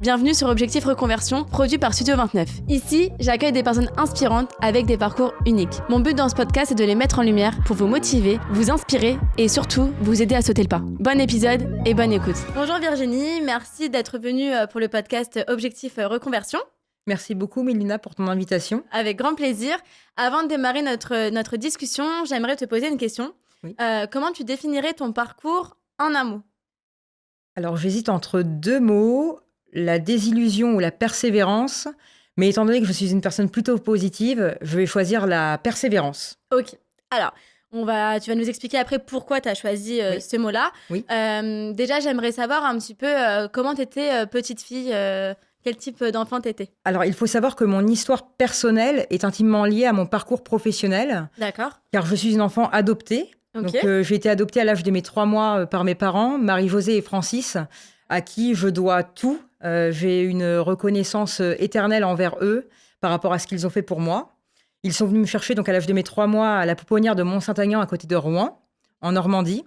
Bienvenue sur Objectif Reconversion, produit par Studio 29. Ici, j'accueille des personnes inspirantes avec des parcours uniques. Mon but dans ce podcast est de les mettre en lumière pour vous motiver, vous inspirer et surtout vous aider à sauter le pas. Bon épisode et bonne écoute. Bonjour Virginie, merci d'être venue pour le podcast Objectif Reconversion. Merci beaucoup Mélina pour ton invitation. Avec grand plaisir. Avant de démarrer notre discussion, j'aimerais te poser une question. Oui. Comment tu définirais ton parcours en un mot ? Alors j'hésite entre deux mots, la désillusion ou la persévérance, mais étant donné que je suis une personne plutôt positive, je vais choisir la persévérance. Ok. Alors, tu vas nous expliquer après pourquoi tu as choisi Oui. ce mot-là. Oui. Déjà, j'aimerais savoir un petit peu comment tu étais petite fille, quel type d'enfant tu étais. Alors il faut savoir que mon histoire personnelle est intimement liée à mon parcours professionnel, D'accord. car je suis une enfant adoptée. Ok. Donc j'ai été adoptée à l'âge de mes 3 mois par mes parents, Marie-Josée et Francis, à qui je dois tout. J'ai une reconnaissance éternelle envers eux par rapport à ce qu'ils ont fait pour moi. Ils sont venus me chercher donc à l'âge de mes 3 mois à la pouponnière de Mont-Saint-Aignan à côté de Rouen, en Normandie.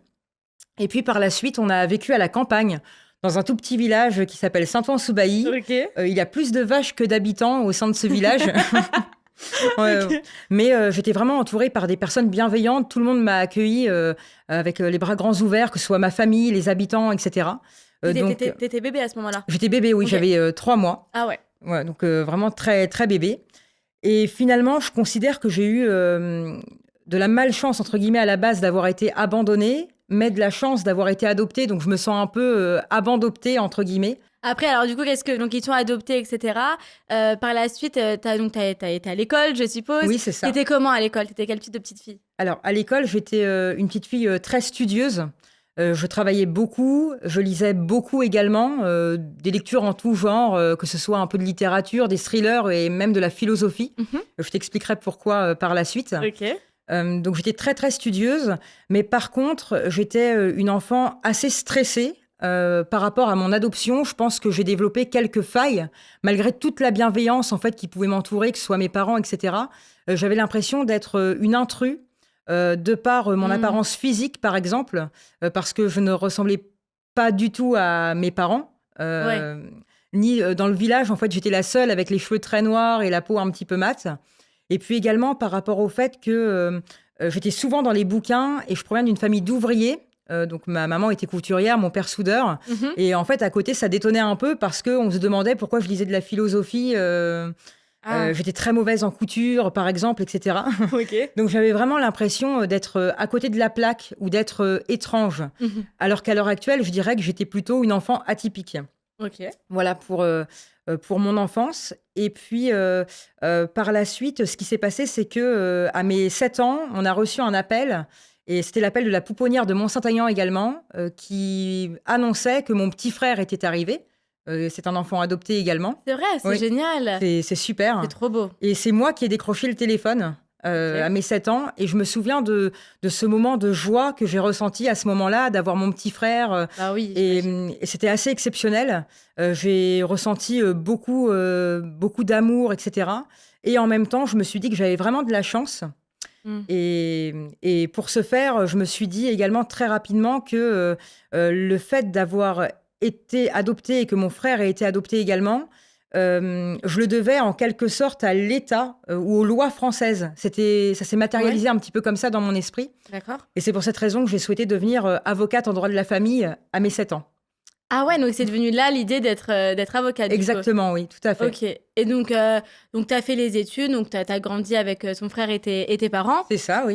Et puis par la suite, on a vécu à la campagne, dans un tout petit village qui s'appelle Saint-Ouen-sous-Bailly. Ok. Il y a plus de vaches que d'habitants au sein de ce village. Ok. Mais j'étais vraiment entourée par des personnes bienveillantes. Tout le monde m'a accueillie avec les bras grands ouverts, que ce soit ma famille, les habitants, etc. T'étais bébé à ce moment-là ? J'étais bébé, oui, Ok. j'avais 3 mois. Ah ouais. Ouais, donc vraiment très, très bébé. Et finalement, je considère que j'ai eu de la malchance, entre guillemets, à la base d'avoir été abandonnée, mais de la chance d'avoir été adoptée. Donc je me sens un peu abandoptée, entre guillemets. Après, alors du coup, donc ils t'ont adopté, etc. Par la suite, t'as été à l'école, je suppose. Oui, c'est ça. T'étais comment à l'école ? T'étais quel type de petite fille ? Alors, à l'école, j'étais une petite fille très studieuse. Je travaillais beaucoup, je lisais beaucoup également, des lectures en tout genre, que ce soit un peu de littérature, des thrillers et même de la philosophie. Je t'expliquerai pourquoi par la suite. Ok. Donc j'étais très très studieuse, mais par contre, j'étais une enfant assez stressée. Par rapport à mon adoption, je pense que j'ai développé quelques failles, malgré toute la bienveillance en fait qui pouvait m'entourer, que ce soit mes parents, etc. J'avais l'impression d'être une intruse, de par mon apparence physique, par exemple, parce que je ne ressemblais pas du tout à mes parents. Ni dans le village, en fait, j'étais la seule avec les cheveux très noirs et la peau un petit peu mate. Et puis également par rapport au fait que j'étais souvent dans les bouquins et je proviens d'une famille d'ouvriers. Donc ma maman était couturière, mon père soudeur. Et en fait, à côté, ça détonnait un peu parce qu'on se demandait pourquoi je lisais de la philosophie. J'étais très mauvaise en couture, par exemple, etc. Ok. Donc j'avais vraiment l'impression d'être à côté de la plaque ou d'être étrange. Alors qu'à l'heure actuelle, je dirais que j'étais plutôt une enfant atypique. Ok. Voilà pour mon enfance. Et puis, par la suite, ce qui s'est passé, c'est que à mes 7 ans, on a reçu un appel. Et c'était l'appel de la pouponnière de Mont-Saint-Aignan également, qui annonçait que mon petit frère était arrivé. C'est un enfant adopté également. C'est vrai, c'est Oui. génial. C'est super. C'est trop beau. Et c'est moi qui ai décroché le téléphone à mes 7 ans. Et je me souviens de ce moment de joie que j'ai ressenti à ce moment-là, d'avoir mon petit frère. Bah oui. Et c'était assez exceptionnel. J'ai ressenti beaucoup d'amour, etc. Et en même temps, je me suis dit que j'avais vraiment de la chance. Et pour ce faire, je me suis dit également très rapidement que le fait d'avoir été adoptée et que mon frère ait été adopté également, je le devais en quelque sorte à l'État ou aux lois françaises. Ça s'est matérialisé un petit peu comme ça dans mon esprit. D'accord. Et c'est pour cette raison que j'ai souhaité devenir avocate en droit de la famille à mes 7 ans. Ah ouais, donc c'est devenu là l'idée d'être avocate. Du coup. Exactement, oui, tout à fait. Ok. Et donc tu as fait les études, donc tu as grandi avec ton frère et tes parents. C'est ça, oui.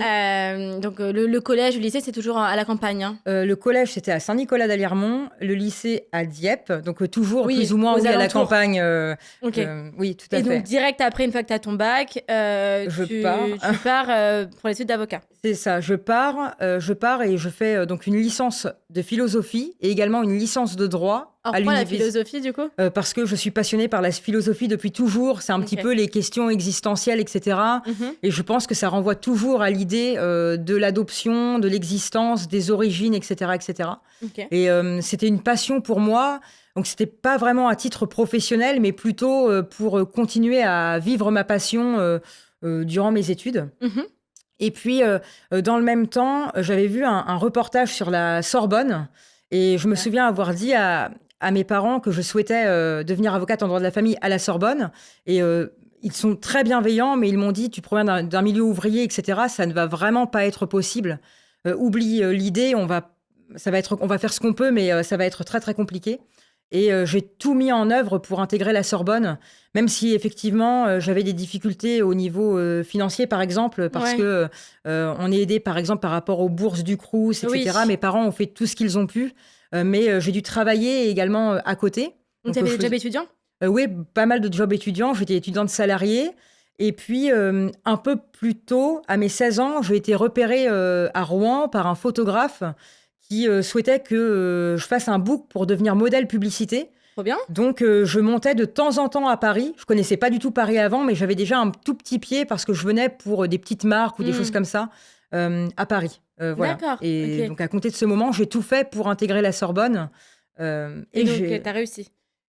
Donc le collège, le lycée, c'est toujours à la campagne. Hein. Le collège, c'était à Saint-Nicolas-d'Alliermont, le lycée à Dieppe, donc toujours plus ou moins aux à la alentours. Campagne. Ok. Oui, tout à Et fait. donc direct après, une fois que tu as ton bac, tu pars pour l'étude d'avocat. C'est ça, je pars et je fais donc une licence de philosophie et également une licence de droit. Alors pourquoi la philosophie du coup ? Parce que je suis passionnée par la philosophie depuis toujours. C'est un petit peu les questions existentielles, etc. Et je pense que ça renvoie toujours à l'idée de l'adoption, de l'existence, des origines, etc., etc. Et c'était une passion pour moi. Donc c'était pas vraiment à titre professionnel, mais plutôt pour continuer à vivre ma passion durant mes études. Et puis, dans le même temps, j'avais vu un reportage sur la Sorbonne et je me souviens avoir dit à à mes parents que je souhaitais devenir avocate en droit de la famille à la Sorbonne. Et ils sont très bienveillants, mais ils m'ont dit, tu proviens d'un milieu ouvrier, etc. Ça ne va vraiment pas être possible. Oublie l'idée, on va faire ce qu'on peut, mais ça va être très, très compliqué. Et j'ai tout mis en œuvre pour intégrer la Sorbonne, même si effectivement j'avais des difficultés au niveau financier, par exemple, parce que on est aidé, par exemple, par rapport aux bourses du Crous, etc. Oui. Mes parents ont fait tout ce qu'ils ont pu, mais j'ai dû travailler également à côté. Donc tu avais des jobs étudiants ? Oui, pas mal de jobs étudiants. J'étais étudiante salariée. Et puis, un peu plus tôt, à mes 16 ans, j'ai été repérée à Rouen par un photographe qui souhaitait que je fasse un book pour devenir modèle publicité. Trop bien. Donc, je montais de temps en temps à Paris. Je connaissais pas du tout Paris avant, mais j'avais déjà un tout petit pied parce que je venais pour des petites marques ou des choses comme ça à Paris. Voilà. D'accord. Et donc, à compter de ce moment, j'ai tout fait pour intégrer la Sorbonne. Et donc, tu as réussi.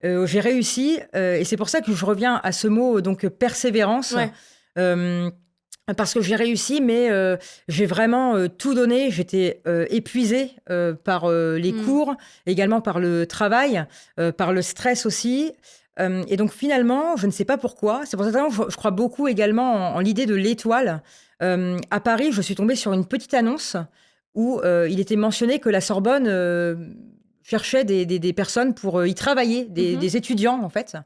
J'ai réussi. Et c'est pour ça que je reviens à ce mot, donc persévérance. Ouais. Parce que j'ai réussi, mais j'ai vraiment tout donné. J'étais épuisée par les cours, également par le travail, par le stress aussi. Et donc finalement, je ne sais pas pourquoi. C'est pour ça que je crois beaucoup également en l'idée de l'étoile. À Paris, je suis tombée sur une petite annonce où il était mentionné que la Sorbonne cherchait des personnes pour y travailler, des étudiants en fait.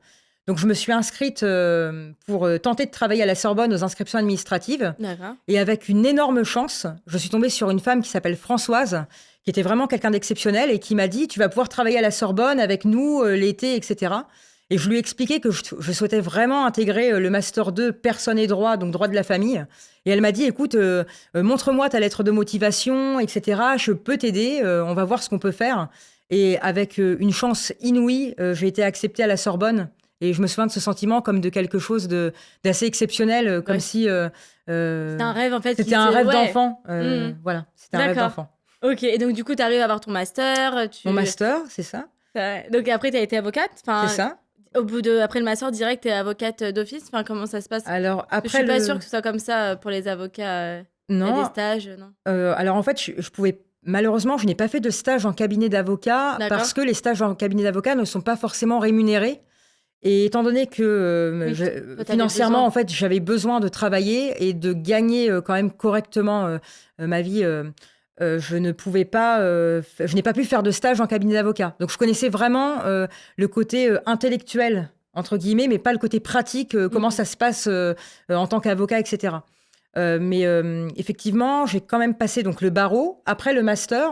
Donc, je me suis inscrite pour tenter de travailler à la Sorbonne aux inscriptions administratives. D'accord. Et avec une énorme chance, je suis tombée sur une femme qui s'appelle Françoise, qui était vraiment quelqu'un d'exceptionnel et qui m'a dit « Tu vas pouvoir travailler à la Sorbonne avec nous l'été, etc. » Et je lui ai expliqué que je souhaitais vraiment intégrer le Master 2 Personne et droit, donc droit de la famille. Et elle m'a dit « Écoute, montre-moi ta lettre de motivation, etc. Je peux t'aider, on va voir ce qu'on peut faire. » Et avec une chance inouïe, j'ai été acceptée à la Sorbonne. Et je me souviens de ce sentiment comme de quelque chose d'assez exceptionnel, comme si... c'était un rêve, en fait. C'était un rêve d'enfant. Voilà, c'était un rêve d'enfant. Ok, et donc du coup, tu arrives à avoir ton master. Mon master, c'est ça. Donc après, tu as été avocate. C'est ça. Après le master, direct, tu es avocate d'office. Comment ça se passe ? Alors, après, je suis pas sûre que ce soit comme ça pour les avocats. Non. Il y a des stages, non. Alors en fait, je pouvais... Malheureusement, je n'ai pas fait de stage en cabinet d'avocat parce que les stages en cabinet d'avocat ne sont pas forcément rémunérés. Et étant donné que financièrement, en fait, j'avais besoin de travailler et de gagner quand même correctement ma vie, je n'ai pas pu faire de stage en cabinet d'avocat. Donc, je connaissais vraiment le côté intellectuel, entre guillemets, mais pas le côté pratique, comment ça se passe en tant qu'avocat, etc. Mais effectivement, j'ai quand même passé donc, le barreau. Après le master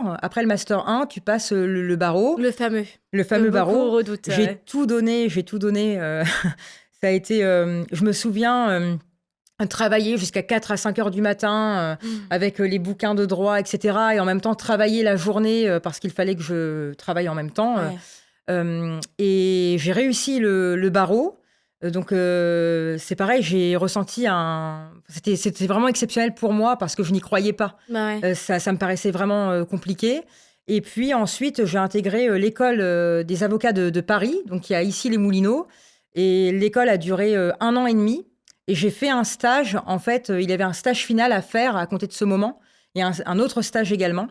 1, tu passes le barreau. Le fameux barreau. Redoutent, j'ai tout donné. Ça a été, je me souviens, travailler jusqu'à 4 à 5 heures du matin avec les bouquins de droit, etc. Et en même temps, travailler la journée parce qu'il fallait que je travaille en même temps. Ouais. Et j'ai réussi le barreau. Donc, c'est pareil, j'ai ressenti C'était vraiment exceptionnel pour moi parce que je n'y croyais pas. Bah ouais. Ça me paraissait vraiment compliqué. Et puis ensuite, j'ai intégré l'école des avocats de Paris, donc il y a ici les Moulineaux. Et l'école a duré 1 an et demi. Et j'ai fait un stage. En fait, il y avait un stage final à faire à compter de ce moment. Et un autre stage également.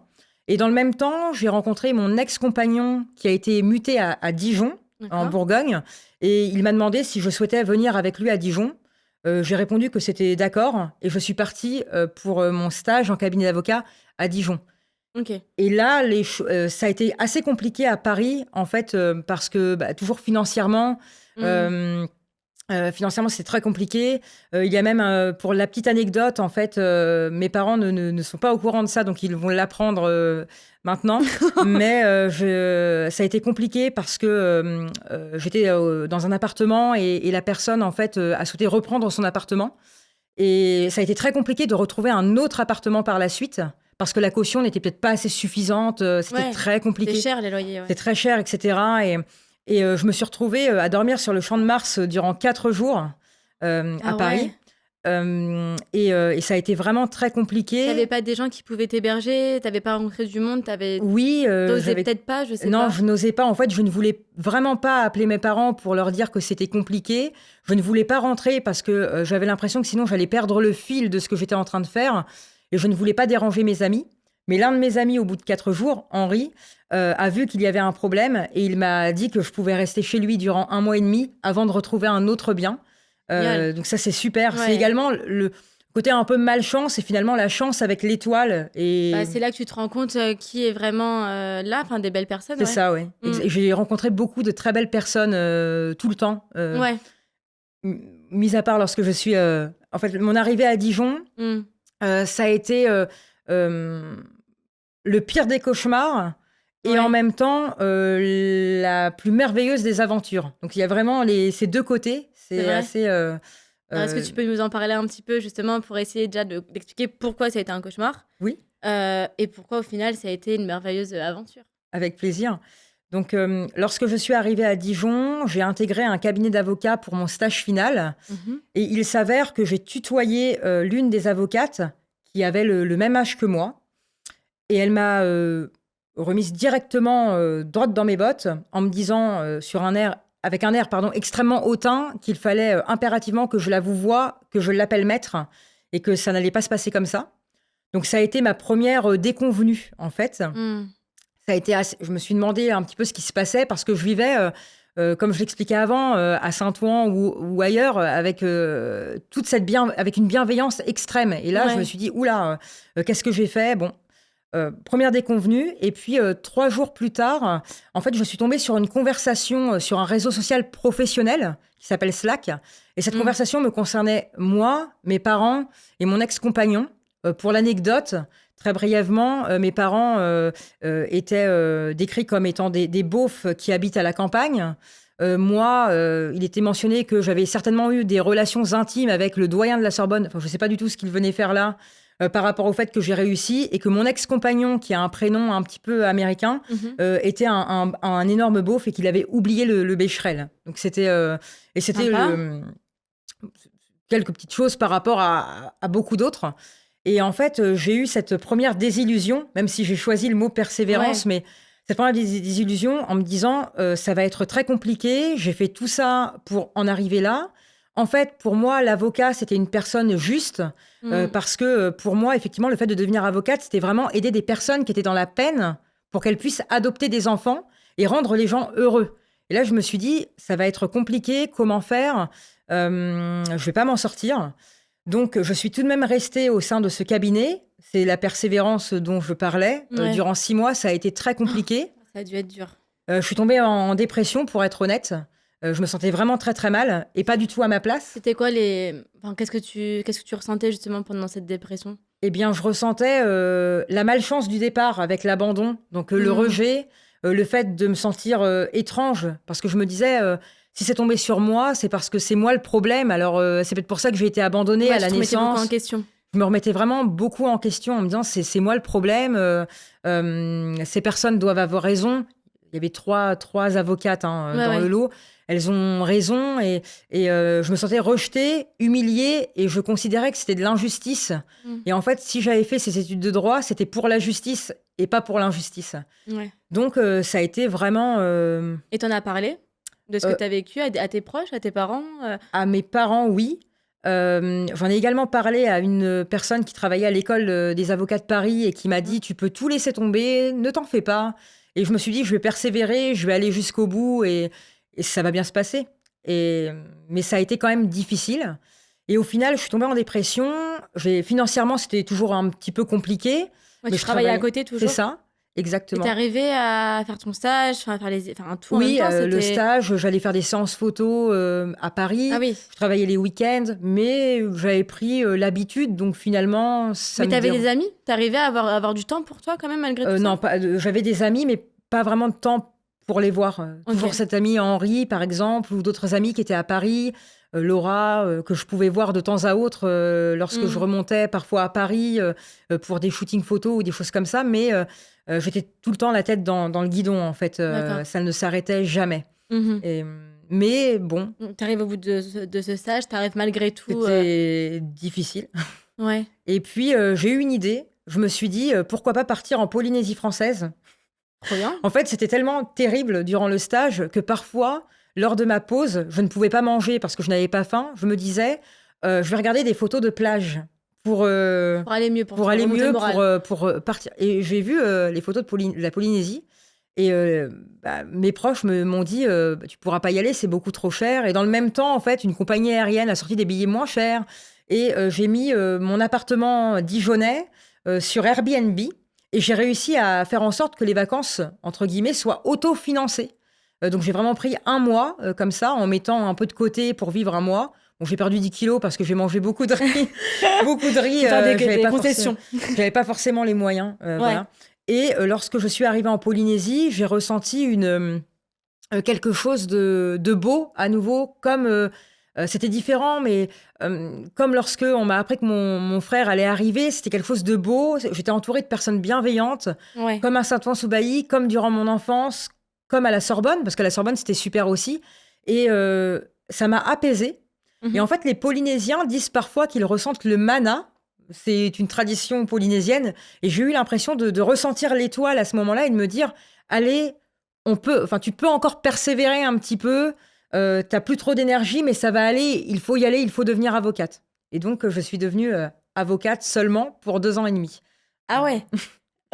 Et dans le même temps, j'ai rencontré mon ex-compagnon qui a été muté à Dijon, en Bourgogne. Et il m'a demandé si je souhaitais venir avec lui à Dijon. J'ai répondu que c'était d'accord. Et je suis partie pour mon stage en cabinet d'avocat à Dijon. Okay. Et là, ça a été assez compliqué à Paris, en fait, parce que toujours financièrement, financièrement, c'est très compliqué. Il y a même, pour la petite anecdote, en fait, mes parents ne sont pas au courant de ça, donc ils vont l'apprendre maintenant. Mais ça a été compliqué parce que j'étais dans un appartement et la personne, en fait, a souhaité reprendre son appartement. Et ça a été très compliqué de retrouver un autre appartement par la suite. Parce que la caution n'était peut-être pas assez suffisante, c'était très compliqué. C'est cher les loyers. Ouais. C'est très cher, etc. Et je me suis retrouvée à dormir sur le Champ de Mars durant 4 jours à Paris. Et ça a été vraiment très compliqué. T'avais pas des gens qui pouvaient t'héberger? T'avais pas rencontré du monde? Oui. T'osais peut-être pas, je sais pas. Non, je n'osais pas. En fait, je ne voulais vraiment pas appeler mes parents pour leur dire que c'était compliqué. Je ne voulais pas rentrer parce que j'avais l'impression que sinon j'allais perdre le fil de ce que j'étais en train de faire. Et je ne voulais pas déranger mes amis. Mais l'un de mes amis, au bout de 4 jours, Henri, a vu qu'il y avait un problème et il m'a dit que je pouvais rester chez lui durant 1 mois et demi avant de retrouver un autre bien. Donc ça, c'est super. Ouais. C'est également le côté un peu malchance et finalement la chance avec l'étoile. Et C'est là que tu te rends compte qui est vraiment là, enfin des belles personnes. c'est ça, oui. J'ai rencontré beaucoup de très belles personnes tout le temps. Ouais. Mis à part lorsque je suis... en fait, mon arrivée à Dijon, ça a été le pire des cauchemars et en même temps la plus merveilleuse des aventures. Donc il y a vraiment ces deux côtés. C'est assez... Est-ce que tu peux nous en parler un petit peu justement pour essayer déjà d'expliquer pourquoi ça a été un cauchemar? Oui. Et pourquoi au final ça a été une merveilleuse aventure? Avec plaisir. Donc, lorsque je suis arrivée à Dijon, j'ai intégré un cabinet d'avocats pour mon stage final. Et il s'avère que j'ai tutoyé l'une des avocates qui avait le même âge que moi. Et elle m'a remise directement droite dans mes bottes en me disant avec un air extrêmement hautain qu'il fallait impérativement que je la vouvoie, que je l'appelle maître et que ça n'allait pas se passer comme ça. Donc, ça a été ma première déconvenue, en fait. Ça a été je me suis demandé un petit peu ce qui se passait parce que je vivais, comme je l'expliquais avant, à Saint-Ouen ou ailleurs, avec toute cette avec une bienveillance extrême. Et là, je me suis dit, oula, qu'est-ce que j'ai fait? Bon, première déconvenue. Et puis, 3 jours plus tard, en fait, je suis tombée sur une conversation sur un réseau social professionnel qui s'appelle Slack. Et cette conversation me concernait moi, mes parents et mon ex-compagnon. Pour l'anecdote, très brièvement, mes parents étaient décrits comme étant des beaufs qui habitent à la campagne. Moi, il était mentionné que j'avais certainement eu des relations intimes avec le doyen de la Sorbonne. Enfin, je ne sais pas du tout ce qu'il venait faire là par rapport au fait que j'ai réussi et que mon ex-compagnon, qui a un prénom un petit peu américain, était un énorme beauf et qu'il avait oublié le Becherel. Donc c'était quelques petites choses par rapport à beaucoup d'autres. Et en fait, j'ai eu cette première désillusion, même si j'ai choisi le mot persévérance, mais cette première désillusion en me disant ça va être très compliqué, j'ai fait tout ça pour en arriver là. En fait, pour moi, l'avocat, c'était une personne juste, parce que pour moi, effectivement, le fait de devenir avocate, c'était vraiment aider des personnes qui étaient dans la peine pour qu'elles puissent adopter des enfants et rendre les gens heureux. Et là, je me suis dit, ça va être compliqué, comment faire? Je ne vais pas m'en sortir. Donc, je suis tout de même restée au sein de ce cabinet. C'est la persévérance dont je parlais. Durant 6 mois, ça a été très compliqué. Ça a dû être dur. Je suis tombée en dépression, pour être honnête. Je me sentais vraiment très, très mal et pas du tout à ma place. C'était quoi qu'est-ce que tu ressentais justement pendant cette dépression? Eh bien, je ressentais la malchance du départ avec l'abandon. Donc, le rejet, le fait de me sentir étrange. Parce que je me disais... si c'est tombé sur moi, c'est parce que c'est moi le problème. Alors, c'est peut-être pour ça que j'ai été abandonnée à la naissance. Tu te remettais beaucoup en question. Je me remettais vraiment beaucoup en question en me disant c'est moi le problème. Ces personnes doivent avoir raison. Il y avait trois avocates dans le lot. Elles ont raison et je me sentais rejetée, humiliée et je considérais que c'était de l'injustice. Et en fait, si j'avais fait ces études de droit, c'était pour la justice et pas pour l'injustice. Donc, ça a été vraiment... Et t'en as parlé de ce que tu as vécu à tes proches, à tes parents? À mes parents, oui. J'en ai également parlé à une personne qui travaillait à l'école des avocats de Paris et qui m'a dit « Tu peux tout laisser tomber, ne t'en fais pas ». Et je me suis dit « Je vais persévérer, je vais aller jusqu'au bout et ça va bien se passer ». Mais ça a été quand même difficile. Et au final, je suis tombée en dépression. Financièrement, c'était toujours un petit peu compliqué. Mais je travaillais à côté toujours. C'est ça. Exactement. Et t'es arrivée à faire ton stage, faire un tour en même temps, le stage, j'allais faire des séances photos à Paris. Ah oui. Je travaillais les week-ends, mais j'avais pris l'habitude, donc finalement, ça. Mais t'avais des amis? T'arrivais à avoir du temps pour toi quand même malgré tout ça? Non, j'avais des amis, mais pas vraiment de temps pour les voir. Toujours cet ami Henri, par exemple, ou d'autres amis qui étaient à Paris. Laura, que je pouvais voir de temps à autre lorsque je remontais parfois à Paris pour des shootings photos ou des choses comme ça, mais j'étais tout le temps la tête dans le guidon, en fait. Ça ne s'arrêtait jamais. Mais bon... T'arrives au bout de ce stage, t'arrives malgré tout... C'était difficile. Ouais. Et puis, j'ai eu une idée. Je me suis dit, pourquoi pas partir en Polynésie française? Trop bien. En fait, c'était tellement terrible durant le stage que parfois... Lors de ma pause, je ne pouvais pas manger parce que je n'avais pas faim. Je me disais, je vais regarder des photos de plage Pour aller mieux, pour aller remonter le mieux, moral. pour partir. Et j'ai vu les photos de la Polynésie. Et mes proches m'ont dit tu pourras pas y aller, c'est beaucoup trop cher. Et dans le même temps, en fait, une compagnie aérienne a sorti des billets moins chers. Et j'ai mis mon appartement dijonnais sur Airbnb. Et j'ai réussi à faire en sorte que les vacances, entre guillemets, soient autofinancées. Donc j'ai vraiment pris un mois comme ça, en mettant un peu de côté pour vivre un mois. Bon, j'ai perdu 10 kilos parce que j'ai mangé beaucoup de riz. Beaucoup de riz. Faut faire J'avais des pas concessions. j'avais pas forcément les moyens. Ouais. Voilà. Et lorsque je suis arrivée en Polynésie, j'ai ressenti quelque chose de beau à nouveau, comme c'était différent, mais comme lorsque on m'a appris que mon frère allait arriver, c'était quelque chose de beau. J'étais entourée de personnes bienveillantes, Ouais. comme à Saint-Ouen-sous-Bailly, comme durant mon enfance, comme à la Sorbonne, parce que la Sorbonne, c'était super aussi. Et ça m'a apaisée. Et en fait, les Polynésiens disent parfois qu'ils ressentent le mana. C'est une tradition polynésienne. Et j'ai eu l'impression de ressentir l'étoile à ce moment-là et de me dire, allez, tu peux encore persévérer un petit peu. T'as plus trop d'énergie, mais ça va aller. Il faut y aller. Il faut devenir avocate. Et donc, je suis devenue avocate seulement pour 2 ans et demi. Ah ouais.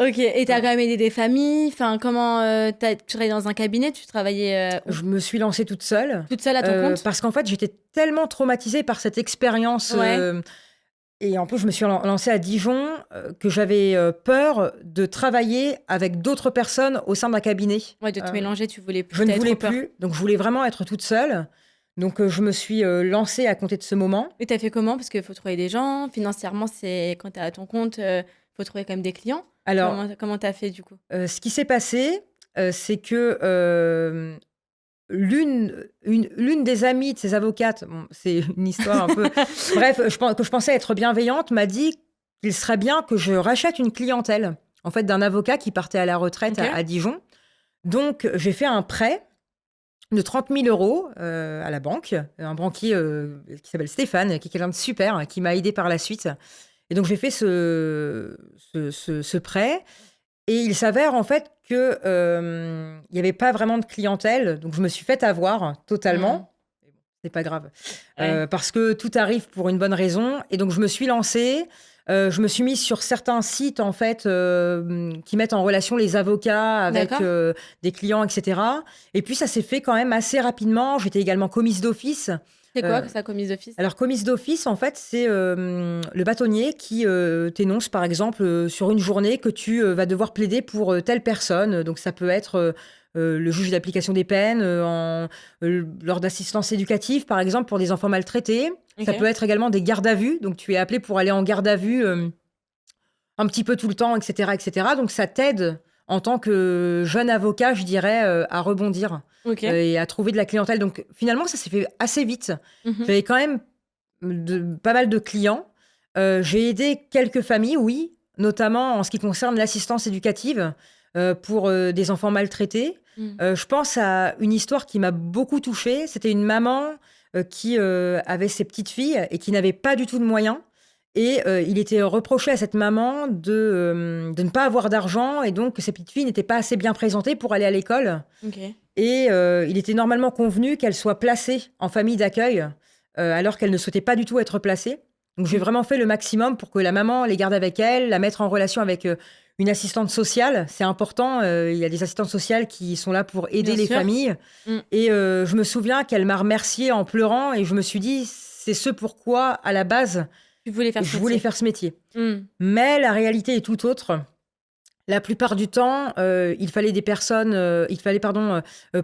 Ok. Et t'as quand même aidé des familles. Enfin, comment tu travaillais dans un cabinet? Tu travaillais Je me suis lancée toute seule. toute seule à ton compte? Parce qu'en fait, j'étais tellement traumatisée par cette expérience. Ouais. Et en plus, je me suis lancée à Dijon, que j'avais peur de travailler avec d'autres personnes au sein d'un cabinet. Ouais, de te mélanger, tu voulais plus. Je ne T'avais voulais trop peur. plus, donc je voulais vraiment être toute seule. Donc je me suis lancée à compter de ce moment. Et t'as fait comment? Parce qu'il faut trouver des gens. Financièrement, c'est quand t'es à ton compte, faut trouver quand même des clients. Alors, Comment t'as fait du coup? ce qui s'est passé, c'est que l'une des amies de ces avocates, bon, c'est une histoire un peu... Bref, que je pensais être bienveillante, m'a dit qu'il serait bien que je rachète une clientèle, en fait, d'un avocat qui partait à la retraite Ok. à Dijon. Donc, j'ai fait un prêt de 30 000 euros à la banque, un banquier qui s'appelle Stéphane, qui est quelqu'un de super, qui m'a aidé par la suite. Et donc, j'ai fait ce prêt. Et il s'avère en fait que il n'y avait pas vraiment de clientèle, donc je me suis fait avoir totalement. Mais bon, c'est pas grave, Ouais. parce que tout arrive pour une bonne raison. Et donc je me suis lancée. Je me suis mise sur certains sites en fait qui mettent en relation les avocats avec D'accord. des clients, etc. Et puis ça s'est fait quand même assez rapidement. J'étais également commise d'office. C'est quoi Euh, que ça commise d'office? Alors, commise d'office, en fait, c'est le bâtonnier qui t'énonce, par exemple, sur une journée que tu vas devoir plaider pour telle personne. Donc, ça peut être le juge d'application des peines lors d'assistance éducative, par exemple, pour des enfants maltraités. Ça Ok. peut être également des gardes à vue. Donc, tu es appelé pour aller en garde à vue un petit peu tout le temps, etc., etc. Donc, ça t'aide en tant que jeune avocat, je dirais, à rebondir Ok. et à trouver de la clientèle. Donc, finalement, ça s'est fait assez vite. Mhm. J'avais quand même pas mal de clients. J'ai aidé quelques familles, oui, notamment en ce qui concerne l'assistance éducative pour des enfants maltraités. Mm. Je pense à une histoire qui m'a beaucoup touchée. C'était une maman qui avait ses petites filles et qui n'avait pas du tout de moyens. Et il était reproché à cette maman de ne pas avoir d'argent et donc que ses petites filles n'étaient pas assez bien présentées pour aller à l'école. Ok. Et il était normalement convenu qu'elle soit placée en famille d'accueil alors qu'elle ne souhaitait pas du tout être placée. Donc j'ai vraiment fait le maximum pour que la maman les garde avec elle, la mettre en relation avec une assistante sociale. C'est important, il y a des assistantes sociales qui sont là pour aider Bien les sûr. familles. Mm. Et je me souviens qu'elle m'a remerciée en pleurant et je me suis dit, c'est ce pourquoi, à la base, Tu voulais faire ce je voulais métier. faire ce métier. Mm. Mais la réalité est tout autre. La plupart du temps, il fallait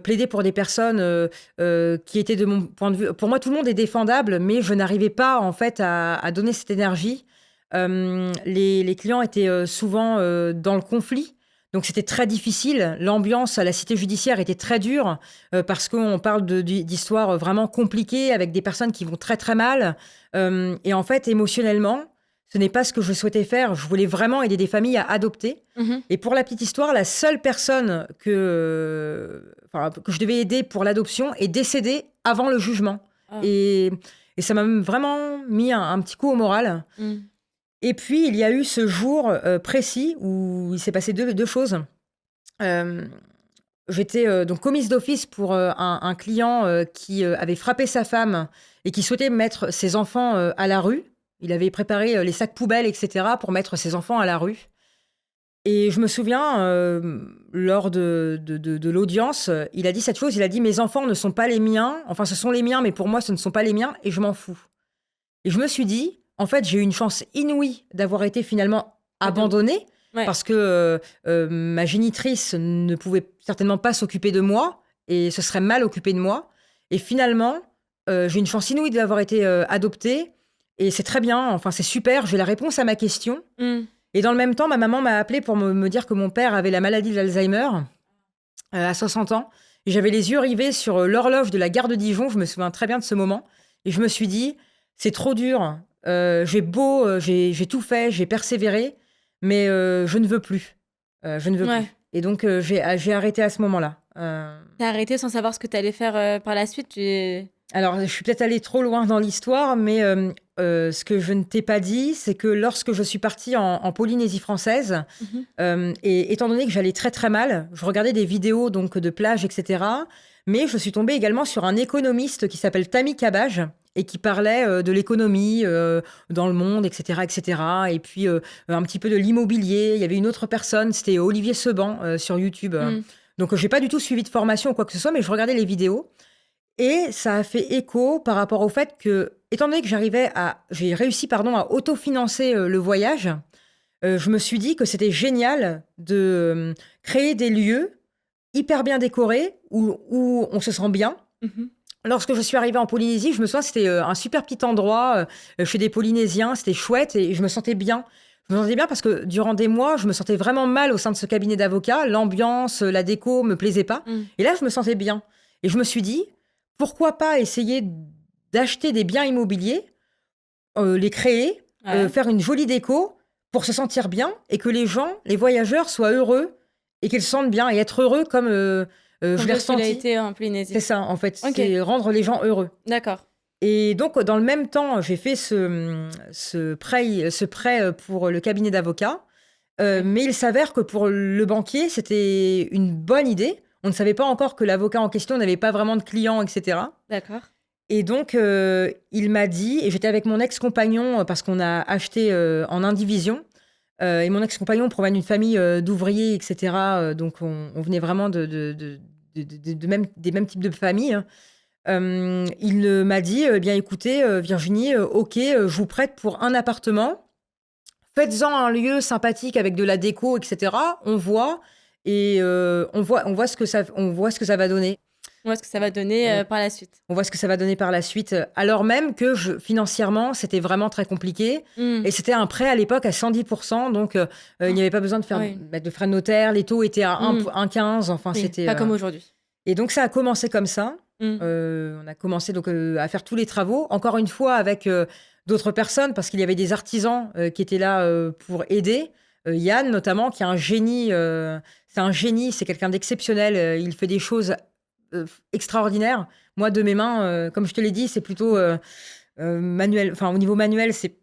plaider pour des personnes qui étaient de mon point de vue. Pour moi, tout le monde est défendable, mais je n'arrivais pas en fait à donner cette énergie. Les clients étaient souvent dans le conflit. Donc c'était très difficile. L'ambiance à la cité judiciaire était très dure parce qu'on parle d'histoires vraiment compliquées avec des personnes qui vont très très mal. Et en fait, émotionnellement, ce n'est pas ce que je souhaitais faire. Je voulais vraiment aider des familles à adopter. Mhm. Et pour la petite histoire, la seule personne que je devais aider pour l'adoption est décédée avant le jugement. Ah. Et ça m'a vraiment mis un petit coup au moral. Mm. Et puis, il y a eu ce jour précis où il s'est passé deux choses. J'étais donc commise d'office pour un client qui avait frappé sa femme et qui souhaitait mettre ses enfants à la rue. Il avait préparé les sacs poubelles, etc., pour mettre ses enfants à la rue. Et je me souviens, lors de l'audience, il a dit cette chose, il a dit: «Mes enfants ne sont pas les miens, enfin ce sont les miens, mais pour moi ce ne sont pas les miens et je m'en fous». Et je me suis dit: «En fait, j'ai eu une chance inouïe d'avoir été finalement abandonnée», Ouais. parce que ma génitrice ne pouvait certainement pas s'occuper de moi et se serait mal occupée de moi. Et finalement, j'ai une chance inouïe d'avoir été adoptée et c'est très bien, enfin c'est super, j'ai la réponse à ma question. Mm. Et dans le même temps, ma maman m'a appelée pour me dire que mon père avait la maladie de l'Alzheimer à 60 ans. Et j'avais les yeux rivés sur l'horloge de la gare de Dijon. Je me souviens très bien de ce moment. Et je me suis dit, c'est trop dur. J'ai tout fait, j'ai persévéré, mais je ne veux plus. Je ne veux Ouais. plus. Et donc, j'ai arrêté à ce moment-là. T'as arrêté sans savoir ce que t'allais faire par la suite. Alors, je suis peut-être allée trop loin dans l'histoire, mais ce que je ne t'ai pas dit, c'est que lorsque je suis partie en Polynésie française, et étant donné que j'allais très très mal, je regardais des vidéos donc de plage, etc. Mais je suis tombée également sur un économiste qui s'appelle Tammy Cabage et qui parlait de l'économie dans le monde, etc., etc. Et puis un petit peu de l'immobilier. Il y avait une autre personne, c'était Olivier Seban sur YouTube. Donc, j'ai pas du tout suivi de formation ou quoi que ce soit, mais je regardais les vidéos. Et ça a fait écho par rapport au fait que, étant donné que j'ai réussi à autofinancer le voyage, je me suis dit que c'était génial de créer des lieux hyper bien décorés où on se sent bien. Mhm. Lorsque je suis arrivée en Polynésie, je me souviens, c'était un super petit endroit chez des Polynésiens, c'était chouette et je me sentais bien. Je me sentais bien parce que durant des mois, je me sentais vraiment mal au sein de ce cabinet d'avocats. L'ambiance, la déco me plaisait pas. Et là, je me sentais bien. Et je me suis dit, pourquoi pas essayer d'acheter des biens immobiliers, les créer, Ouais. faire une jolie déco pour se sentir bien et que les gens, les voyageurs, soient heureux et qu'ils se sentent bien et être heureux comme je l'ai Comme tu l'as ressenti. été en Polynésie. C'est ça, en fait. Ok. C'est rendre les gens heureux. D'accord. Et donc, dans le même temps, j'ai fait ce prêt pour le cabinet d'avocats. Mais il s'avère que pour le banquier, c'était une bonne idée. On ne savait pas encore que l'avocat en question n'avait pas vraiment de clients, etc. D'accord. Et donc, il m'a dit, et j'étais avec mon ex-compagnon parce qu'on a acheté en indivision. Et mon ex-compagnon provient d'une famille d'ouvriers, etc. Donc, on venait vraiment des mêmes types de familles. Hein. Il m'a dit, bien écoutez, Virginie, ok, je vous prête pour un appartement. Faites-en un lieu sympathique avec de la déco, etc. On voit et on voit ce que ça va donner. On voit ce que ça va donner Ouais. par la suite. On voit ce que ça va donner par la suite, alors même que financièrement, c'était vraiment très compliqué. Et c'était un prêt à l'époque à 100%, donc il n'y avait pas besoin de faire Oui. de frais de notaire. Les taux étaient à 1,15. Enfin, Oui, c'était pas comme aujourd'hui. Et donc ça a commencé comme ça. On a commencé donc à faire tous les travaux, encore une fois avec d'autres personnes, parce qu'il y avait des artisans qui étaient là pour aider. Yann notamment, qui est un génie. C'est un génie, c'est quelqu'un d'exceptionnel. Il fait des choses extraordinaires. Moi, de mes mains, comme je te l'ai dit, c'est plutôt manuel. Enfin, au niveau manuel, c'est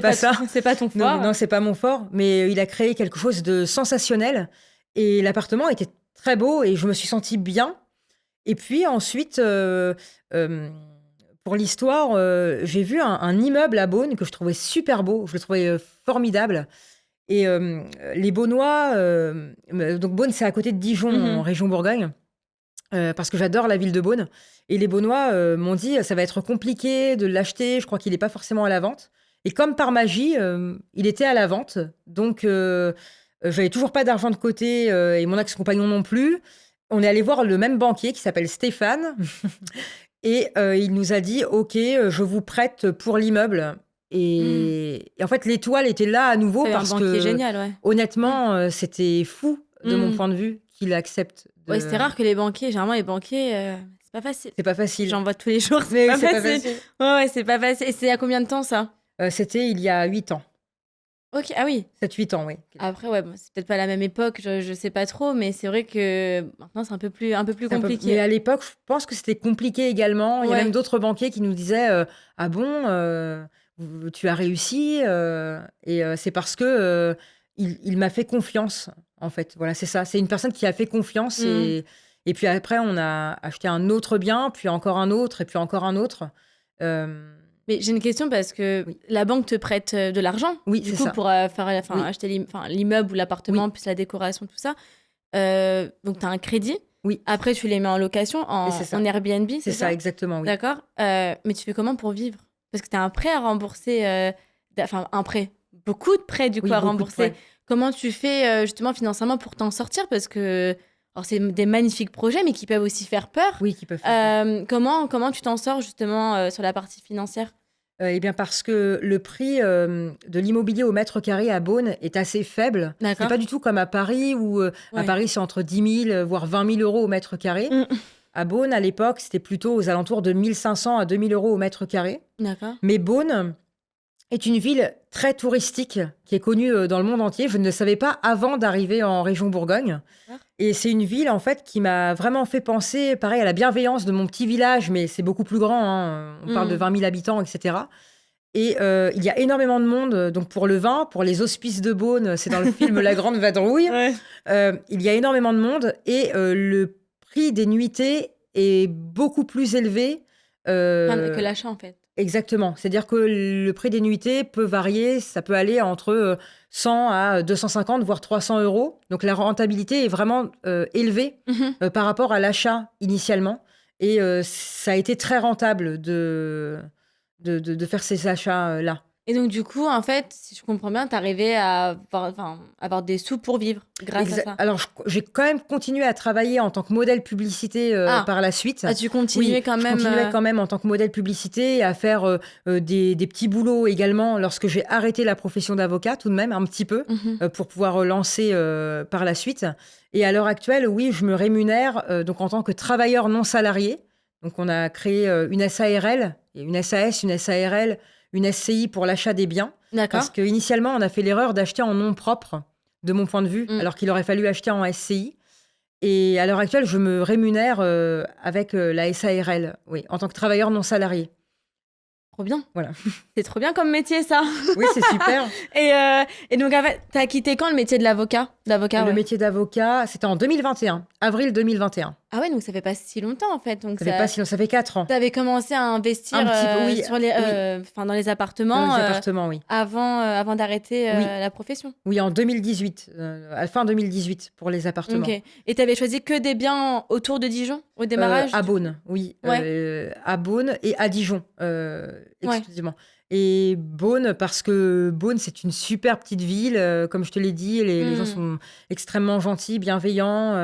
pas ça. C'est pas ton Non, fort. non, c'est pas mon fort. Mais il a créé quelque chose de sensationnel. Et l'appartement était très beau et je me suis sentie bien. Et puis ensuite, pour l'histoire, j'ai vu un immeuble à Beaune que je trouvais super beau. Je le trouvais formidable. Et les Beaunois, donc Beaune, c'est à côté de Dijon, en région Bourgogne, parce que j'adore la ville de Beaune. Et les Beaunois m'ont dit, ça va être compliqué de l'acheter. Je crois qu'il n'est pas forcément à la vente. Et comme par magie, il était à la vente. Donc, j'avais toujours pas d'argent de côté et mon ex-compagnon non plus. On est allé voir le même banquier qui s'appelle Stéphane et il nous a dit, OK, je vous prête pour l'immeuble. Et en fait, l'étoile était là à nouveau C'est un parce banquier que, génial, ouais. honnêtement, c'était fou de mon point de vue qu'il accepte. Ouais, c'était rare que les banquiers, généralement les banquiers, c'est pas facile. C'est pas facile. J'en vois tous les jours, Mais c'est oui, pas c'est pas facile. facile. Ouais, c'est pas facile. Et c'est il y a combien de temps ça? C'était il y a 8 ans. Ok, ah oui. 7-8 ans, oui. Après, ouais, bon, c'est peut-être pas la même époque, je sais pas trop, mais c'est vrai que maintenant c'est un peu plus compliqué. Mais à l'époque, je pense que c'était compliqué également. Il y a Ouais. même d'autres banquiers qui nous disaient ah bon, tu as réussi et c'est parce que il m'a fait confiance, en fait. Voilà, c'est ça. C'est une personne qui a fait confiance et puis après, on a acheté un autre bien, puis encore un autre et puis encore un autre. Mais j'ai une question parce que Oui. la banque te prête de l'argent, Oui, du c'est coup, ça. pour Oui. acheter l'immeuble ou l'appartement, Oui. plus la décoration, tout ça. Donc, tu as un crédit. Oui. Après, tu les mets en location, Et c'est ça. en Airbnb, C'est c'est ça, ça? exactement, oui. D'accord. Mais tu fais comment pour vivre? Parce que tu as un prêt à rembourser, un prêt, beaucoup de prêts du coup Oui, à beaucoup de rembourser. prêts. Comment tu fais justement financièrement pour t'en sortir? Parce que alors, c'est des magnifiques projets, mais qui peuvent aussi faire peur. Oui, qui peuvent faire peur. Comment tu t'en sors justement sur la partie financière? Eh bien, parce que le prix, de l'immobilier au mètre carré à Beaune est assez faible. Ce n'est D'accord. pas du tout comme à Paris où, à Ouais. Paris, c'est entre 10 000, voire 20 000 euros au mètre carré. Mm. À Beaune, à l'époque, c'était plutôt aux alentours de 1 500 à 2 000 euros au mètre carré. D'accord. Mais Beaune est une ville très touristique qui est connue, dans le monde entier. Je ne le savais pas avant d'arriver en région Bourgogne. D'accord. Et c'est une ville, en fait, qui m'a vraiment fait penser, pareil, à la bienveillance de mon petit village, mais c'est beaucoup plus grand, hein, on parle de Mm. 20 000 habitants, et cetera. Et il y a énormément de monde, donc pour le vin, pour les hospices de Beaune, c'est dans le film La Grande Vadrouille. Ouais. Il y a énormément de monde et le prix des nuitées est beaucoup plus élevé. Que heu l'achat en fait. Exactement. C'est-à-dire que le prix des nuitées peut varier, ça peut aller entre, 100 à 250, voire 300 euros. Donc la rentabilité est vraiment, élevée, Mhm. par rapport à l'achat initialement et ça a été très rentable de faire ces achats, là. Et donc du coup, en fait, si je comprends bien, t'arrivais à avoir des sous pour vivre grâce à ça. Alors j'ai quand même continué à travailler en tant que modèle publicité, Ah, par la suite. tu Oui, continuais quand je même. continuais quand même en tant que modèle publicité et à faire, des petits boulots également lorsque j'ai arrêté la profession d'avocat tout de même un petit peu, Mhm. pour pouvoir lancer, par la suite et à l'heure actuelle, oui, je me rémunère, donc en tant que travailleur non salarié. Donc on a créé, une SARL et une SAS, une SARL, une SCI pour l'achat des biens. Parce D'accord. qu'initialement, on a fait l'erreur d'acheter en nom propre, de mon point de vue, Mm. alors qu'il aurait fallu acheter en SCI. Et à l'heure actuelle, je me rémunère, avec, la SARL, oui, en tant que travailleur non salarié. Trop bien. Voilà. C'est trop bien comme métier ça. Oui, c'est super. Et donc en fait, t'as quitté quand le métier de l'avocat? D'avocat, Le ouais. métier d'avocat, c'était en 2021, avril 2021. Ah ouais, donc ça fait pas si longtemps en fait. Donc Ça fait pas si long, ça fait 4 ans. t'avais commencé à investir Un petit peu, oui, sur dans les dans appartements les appartements, oui. avant d'arrêter Oui. la profession. Oui, en 2018, à fin 2018 pour les appartements. Ok. Et t'avais choisi que des biens autour de Dijon au démarrage? À Beaune, oui, Ouais. à Beaune et à Dijon, Ouais. exclusivement. Et Beaune, parce que Beaune, c'est une super petite ville, comme je te l'ai dit, les gens Mm. sont extrêmement gentils, bienveillants,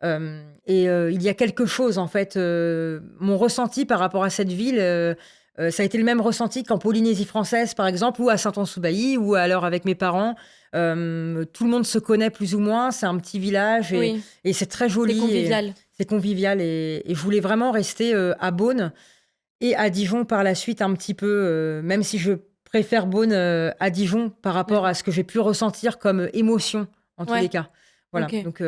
et il y a quelque chose, en fait, mon ressenti par rapport à cette ville, ça a été le même ressenti qu'en Polynésie française, par exemple, ou à Saint-Ouen-sous-Bailly, ou alors avec mes parents. Tout le monde se connaît plus ou moins, c'est un petit village Oui. et c'est très joli. C'est convivial. C'est convivial et je voulais vraiment rester, à Beaune et à Dijon par la suite un petit peu, même si je préfère Beaune, à Dijon par rapport à ce que j'ai pu ressentir comme émotion en tous Ouais. les cas. Voilà, Ok. donc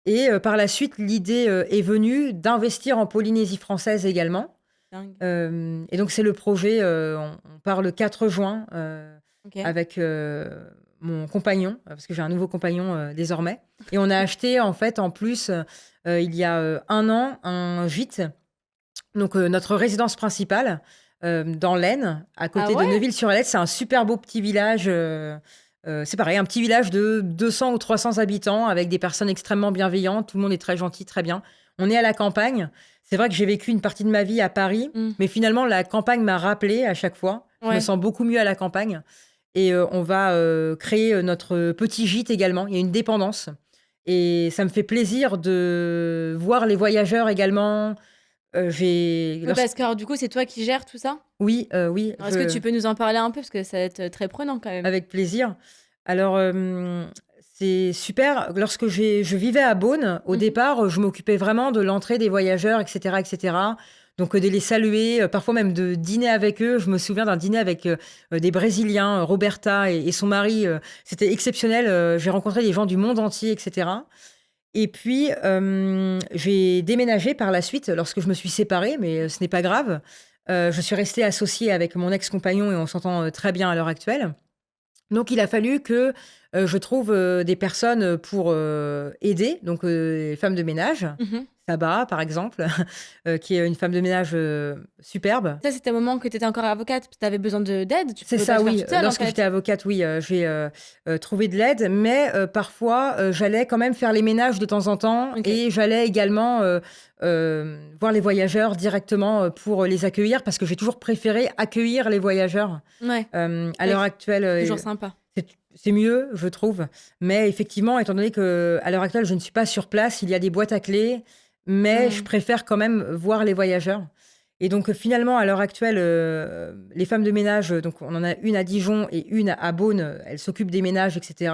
et par la suite, l'idée, est venue d'investir en Polynésie française également, Dingue. et donc c'est le projet, on part le 4 juin, Ok. avec, mon compagnon, parce que j'ai un nouveau compagnon, désormais et on a acheté en fait en plus, il y a, 1 an, un gîte, donc notre résidence principale, dans l'Aisne, à Ah côté de ouais? Neuville-sur-Alette. C'est un super beau petit village, c'est pareil, un petit village de 200 ou 300 habitants avec des personnes extrêmement bienveillantes. Tout le monde est très gentil, très bien. On est à la campagne. C'est vrai que j'ai vécu une partie de ma vie à Paris, Mm. mais finalement la campagne m'a rappelé à chaque fois. Je me Ouais. sens beaucoup mieux à la campagne et on va, créer, notre petit gîte également. Il y a une dépendance et ça me fait plaisir de voir les voyageurs également. J'ai Oui, parce que alors, du coup, c'est toi qui gères tout ça? Oui, oui, Alors, est-ce que tu peux nous en parler un peu? Parce que ça va être très prenant quand même. avec plaisir. Alors, c'est super. Lorsque je vivais à Beaune, au Mhm. départ, je m'occupais vraiment de l'entrée des voyageurs, et cetera, et cetera. Donc, de les saluer, parfois même de dîner avec eux. Je me souviens d'un dîner avec, des Brésiliens, Roberta et son mari, c'était exceptionnel, j'ai rencontré des gens du monde entier, et cetera. Et puis, j'ai déménagé par la suite lorsque je me suis séparée, mais ce n'est pas grave. Je suis restée associée avec mon ex-compagnon et on s'entend, très bien à l'heure actuelle. Donc il a fallu que, je trouve, des personnes, pour, aider, donc les femmes de ménage. Mhm. Sabah, par exemple, qui est une femme de ménage superbe. Ça, c'était au moment que tu étais encore avocate, parce que tu avais besoin d'aide. Tu C'est pouvais pas ça, le faire oui. toute seule, en Lorsque fait. j'étais avocate, oui, j'ai trouvé de l'aide, mais parfois, j'allais quand même faire les ménages de temps en temps Ok. et j'allais également voir les voyageurs directement pour les accueillir parce que j'ai toujours préféré accueillir les voyageurs. Ouais, À Ouais, l'heure actuelle, toujours sympa. c'est mieux, je trouve. Mais effectivement, étant donné qu'à l'heure actuelle, je ne suis pas sur place, il y a des boîtes à clés, mais je préfère quand même voir les voyageurs. Et donc, finalement, à l'heure actuelle, les femmes de ménage, donc on en a une à Dijon et une à Beaune, elles s'occupent des ménages, etc.,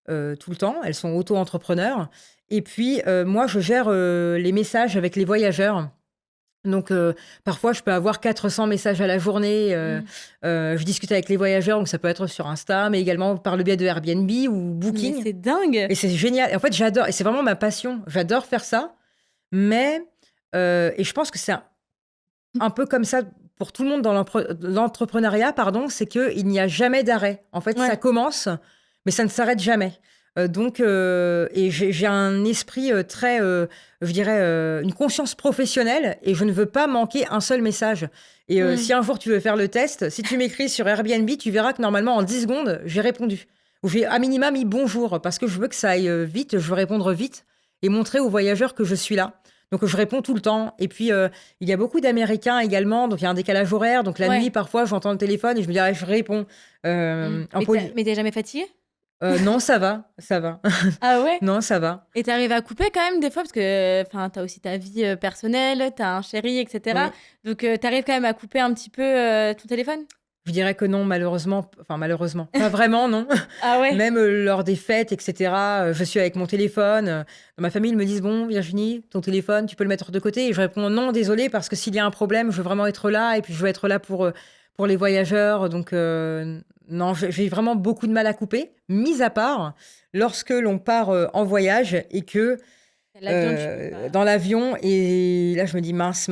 tout le temps. Elles sont auto-entrepreneurs. Et puis, moi, je gère les messages avec les voyageurs. Donc, parfois, je peux avoir 400 messages à la journée. Je discute avec les voyageurs, donc ça peut être sur Insta, mais également par le biais de Airbnb ou Mais Booking. c'est dingue. Et c'est génial. Et en fait, j'adore. Et c'est vraiment ma passion. J'adore faire ça. Mais, et je pense que c'est un peu comme ça pour tout le monde dans l'entrepreneuriat, pardon, c'est qu'il n'y a jamais d'arrêt. En fait, Ouais. ça commence, mais ça ne s'arrête jamais. Donc, et j'ai un esprit très, je dirais, une conscience professionnelle et je ne veux pas manquer un seul message. Et si un jour tu veux faire le test, si tu m'écris sur Airbnb, tu verras que normalement en 10 secondes, j'ai répondu. Ou j'ai à minima mis bonjour parce que je veux que ça aille vite, je veux répondre vite et montrer aux voyageurs que je suis là. Donc, je réponds tout le temps. Et puis, il y a beaucoup d'Américains également. Donc, il y a un décalage horaire. Donc, la Ouais. nuit, parfois, j'entends le téléphone et je me dis, ah, je réponds. Mais t'es jamais fatiguée? Non, ça va. Ça va. Ah ouais? Non, ça va. Et t'arrives à couper quand même des fois, parce que t'as aussi ta vie personnelle, t'as un chéri, etc. Donc t'arrives quand même à couper un petit peu ton téléphone? Je dirais que non, malheureusement. Enfin, malheureusement. Pas vraiment, non. Ah ouais? Même lors des fêtes, etc., je suis avec mon téléphone. Dans ma famille, ils me disent, bon, Virginie, ton téléphone, tu peux le mettre de côté. Et je réponds, non, désolé, parce que s'il y a un problème, je veux vraiment être là. Et puis, je veux être là pour les voyageurs. Donc, non, j'ai vraiment beaucoup de mal à couper. Mis à part lorsque l'on part en voyage et que L'avion, tu peux pas. dans l'avion, et là, je me dis, mince,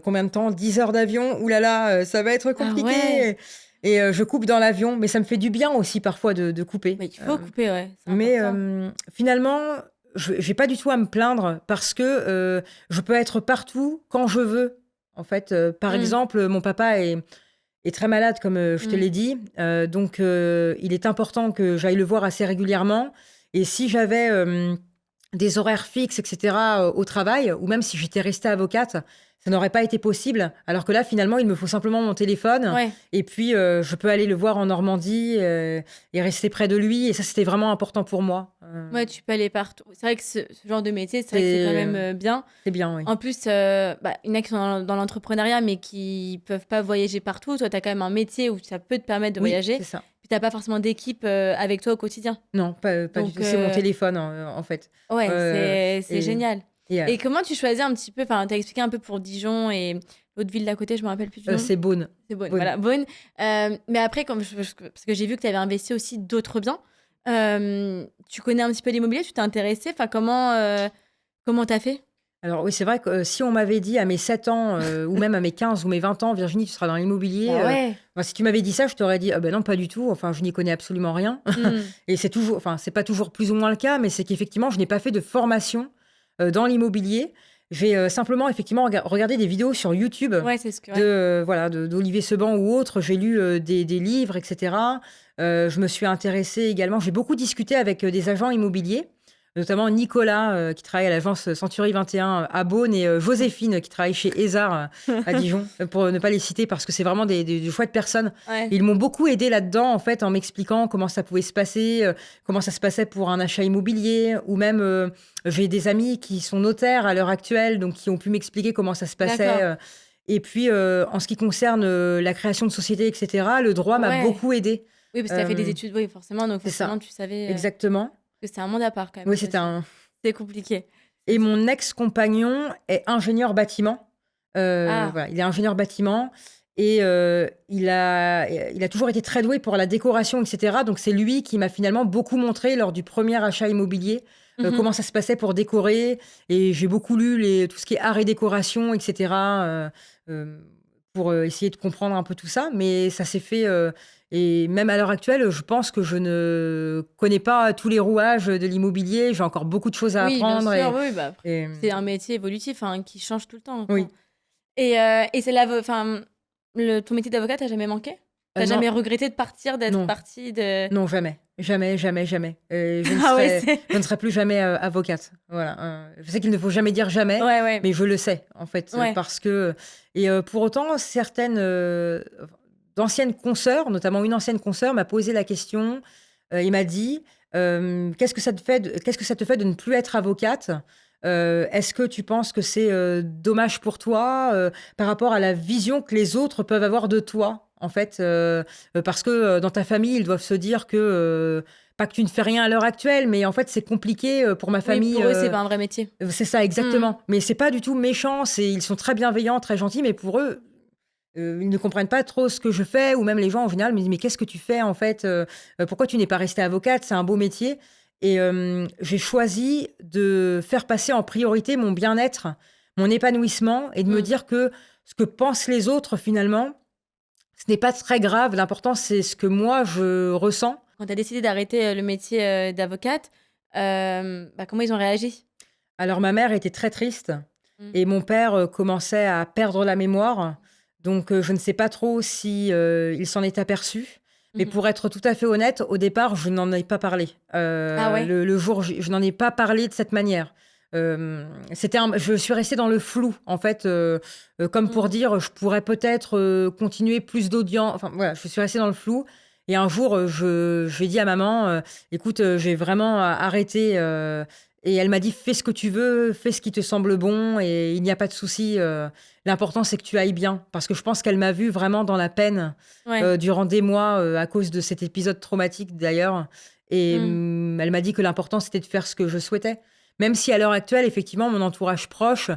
combien de temps? 10 heures d'avion? Ouh là là, ça va être compliqué. ouais. Et je coupe dans l'avion, mais ça me fait du bien aussi parfois de couper. Mais il faut couper, ouais. C'est Mais important. finalement, j'ai pas du tout à me plaindre parce que je peux être partout quand je veux. En fait, par exemple, mon papa est très malade, comme je te l'ai dit. Donc, il est important que j'aille le voir assez régulièrement. Et si j'avais des horaires fixes, etc., au travail, ou même si j'étais restée avocate, ça n'aurait pas été possible. Alors que là, finalement, il me faut simplement mon téléphone. Ouais. Et puis, je peux aller le voir en Normandie et rester près de lui. Et ça, c'était vraiment important pour moi. Ouais, tu peux aller partout. C'est vrai que ce genre de métier, c'est vrai que c'est quand même bien. C'est bien, oui. En plus, il y en a qui sont dans l'entrepreneuriat, mais qui peuvent pas voyager partout. Toi, tu as quand même un métier où ça peut te permettre de Oui, voyager. c'est ça. Puis, tu n'as pas forcément d'équipe avec toi au quotidien. Non, pas du Donc, tout. C'est mon téléphone, en fait. Ouais, c'est et- génial. Et, Et comment tu choisis un petit peu, enfin, tu as expliqué un peu pour Dijon et l'autre ville d'à côté, je me rappelle plus du nom. c'est Beaune. C'est Beaune, Beaune. voilà, Beaune. Mais après, parce que j'ai vu que tu avais investi aussi d'autres biens, tu connais un petit peu l'immobilier, tu t'es intéressé, enfin, comment t'as fait? Alors oui, c'est vrai que si on m'avait dit à mes 7 ans, ou même à mes 15 ou mes 20 ans, Virginie, tu seras dans l'immobilier. Bah ouais. Enfin, si tu m'avais dit ça, je t'aurais dit, ah ben non, pas du tout. Enfin, je n'y connais absolument rien. Et c'est toujours, enfin, c'est pas toujours plus ou moins le cas, mais c'est qu'effectivement, je n'ai pas fait de formation dans l'immobilier. J'ai simplement, effectivement, regardé des vidéos sur YouTube Ouais, c'est ce que. voilà, d'Olivier Seban ou autres. J'ai lu des livres, etc. Je me suis intéressée également. J'ai beaucoup discuté avec des agents immobiliers, notamment Nicolas, qui travaille à l'agence Century 21 à Beaune, et Joséphine, qui travaille chez Ezar à Dijon, pour ne pas les citer, parce que c'est vraiment des chouettes personnes. Ouais. Ils m'ont beaucoup aidé là-dedans, en fait, en m'expliquant comment ça pouvait se passer, comment ça se passait pour un achat immobilier, ou même j'ai des amis qui sont notaires à l'heure actuelle, donc qui ont pu m'expliquer comment ça se passait. D'accord. Et puis, en ce qui concerne la création de sociétés, etc., le droit m'a Ouais. beaucoup aidé. Oui, parce que tu as fait des études, oui, forcément, donc c'est ça. forcément, tu savais Exactement. que c'est un monde à part quand même. Oui, ça, c'est compliqué. Et mon ex-compagnon est ingénieur bâtiment. Voilà, il est ingénieur bâtiment et il a toujours été très doué pour la décoration, etc. Donc, c'est lui qui m'a finalement beaucoup montré lors du premier achat immobilier comment ça se passait pour décorer. Et j'ai beaucoup lu tout ce qui est art et décoration, etc. pour essayer de comprendre un peu tout ça. Mais ça s'est fait, et même à l'heure actuelle, je pense que je ne connais pas tous les rouages de l'immobilier. J'ai encore beaucoup de choses à Oui, bien apprendre. sûr, oui, bah, Et, c'est un métier évolutif hein, qui change tout le temps, quoi. oui. Et c'est enfin, ton métier d'avocat, t'as jamais manqué? T'as Non, jamais regretté de partir, d'être non, partie de... non, jamais. Jamais, jamais, jamais. Ah ouais, c'est... Je ne serai plus jamais avocate. Voilà. Je sais qu'il ne faut jamais dire jamais, Ouais, ouais, mais je le sais, en fait, ouais. parce que... Et pour autant, certaines d'anciennes consoeurs, notamment une ancienne consoeur, m'a posé la question et m'a dit, qu'est-ce que ça te fait de ne plus être avocate? Est-ce que tu penses que c'est dommage pour toi par rapport à la vision que les autres peuvent avoir de toi? En fait, parce que dans ta famille, ils doivent se dire que, pas que tu ne fais rien à l'heure actuelle, mais en fait, c'est compliqué pour ma Oui, famille. pour eux, c'est pas un vrai métier. C'est ça, exactement. Mais c'est pas du tout méchant. Ils sont très bienveillants, très gentils, mais pour eux, ils ne comprennent pas trop ce que je fais, ou même les gens en général me disent mais qu'est-ce que tu fais en fait? Pourquoi tu n'es pas restée avocate? C'est un beau métier. Et j'ai choisi de faire passer en priorité mon bien-être, mon épanouissement, et de me dire que ce que pensent les autres finalement, ce n'est pas très grave. L'important c'est ce que moi je ressens. Quand tu as décidé d'arrêter le métier d'avocate, bah, comment ils ont réagi? Alors ma mère était très triste Mm. et mon père commençait à perdre la mémoire. Donc je ne sais pas trop si il s'en est aperçu. Mais Mhm. pour être tout à fait honnête, au départ, je n'en ai pas parlé. Ah ouais? Le jour, je n'en ai pas parlé de cette manière. Je suis restée dans le flou, en fait, comme pour Mm. dire, je pourrais peut-être continuer plus d'audience. Enfin voilà, je suis restée dans le flou. Et un jour, je lui ai dit à maman, écoute, j'ai vraiment arrêté. Et elle m'a dit, fais ce que tu veux, fais ce qui te semble bon, et il n'y a pas de souci. L'important, c'est que tu ailles bien. Parce que je pense qu'elle m'a vue vraiment dans la peine Ouais. durant des mois, à cause de cet épisode traumatique d'ailleurs. Et Mm. elle m'a dit que l'important, c'était de faire ce que je souhaitais. Même si à l'heure actuelle, effectivement, mon entourage proche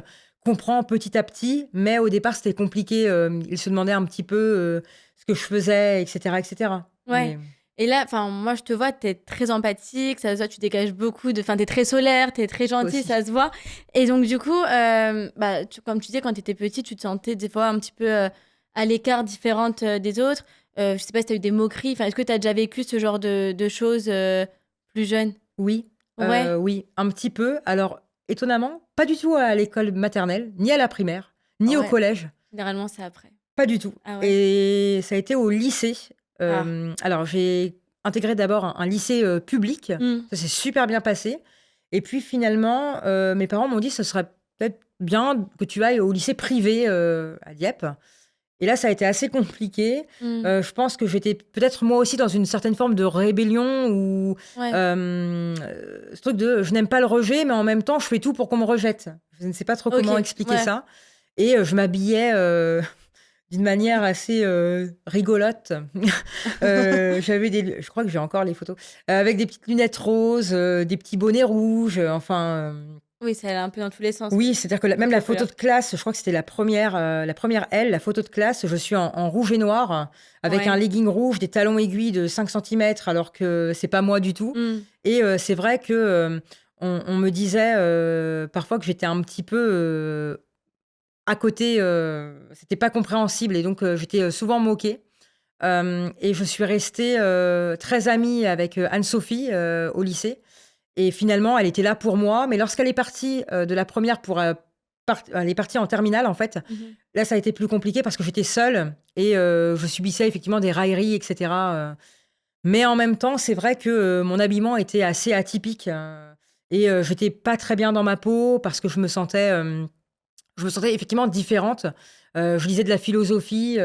comprend petit à petit, mais au départ, c'était compliqué. Il se demandait un petit peu ce que je faisais, etc., etc. Ouais. Mais Et là, enfin, moi, je te vois, t'es très empathique, ça se voit, tu dégages beaucoup de... Enfin, t'es très solaire, t'es très gentil, aussi. ça se voit. Et donc, du coup, bah, comme tu disais, quand t'étais petite, tu te sentais des fois un petit peu à l'écart, différente des autres. Je sais pas si t'as eu des moqueries. Enfin, est-ce que t'as déjà vécu ce genre de choses plus jeune? Oui, Ouais. oui, un petit peu. Alors, étonnamment, pas du tout à l'école maternelle, ni à la primaire, ni au Ouais. collège. Généralement, c'est après. Pas du tout. Ah ouais. Et ça a été au lycée. Ah. Alors, j'ai intégré d'abord un lycée public. Mm. Ça s'est super bien passé. Et puis finalement, mes parents m'ont dit ce serait peut-être bien que tu ailles au lycée privé à Dieppe. Et là, ça a été assez compliqué. Mm. Je pense que j'étais peut-être moi aussi dans une certaine forme de rébellion, ou Ouais. ce truc de je n'aime pas le rejet, mais en même temps, je fais tout pour qu'on me rejette. Je ne sais pas trop Ok. comment expliquer Ouais. ça. Et je m'habillais d'une manière assez rigolote. Je crois que j'ai encore les photos, avec des petites lunettes roses, des petits bonnets rouges, enfin. Oui, ça allait un peu dans tous les sens. Oui, c'est-à-dire que même Toutes la les photo couleurs. de classe, je crois que c'était la première L, la photo de classe, je suis en rouge et noir, avec Ouais. un legging rouge, des talons aiguilles de 5 centimètres, alors que c'est pas moi du tout. Mm. Et c'est vrai que on me disait parfois que j'étais un petit peu à côté, c'était pas compréhensible, et donc j'étais souvent moquée. Et je suis restée très amie avec Anne-Sophie au lycée. Et finalement, elle était là pour moi. Mais lorsqu'elle est partie de la première pour... elle est partie en terminale, en fait. Mhm. Là, ça a été plus compliqué parce que j'étais seule et je subissais effectivement des railleries, etc. Mais en même temps, c'est vrai que mon habillement était assez atypique. Et j'étais pas très bien dans ma peau parce que je me sentais effectivement différente. Je lisais de la philosophie,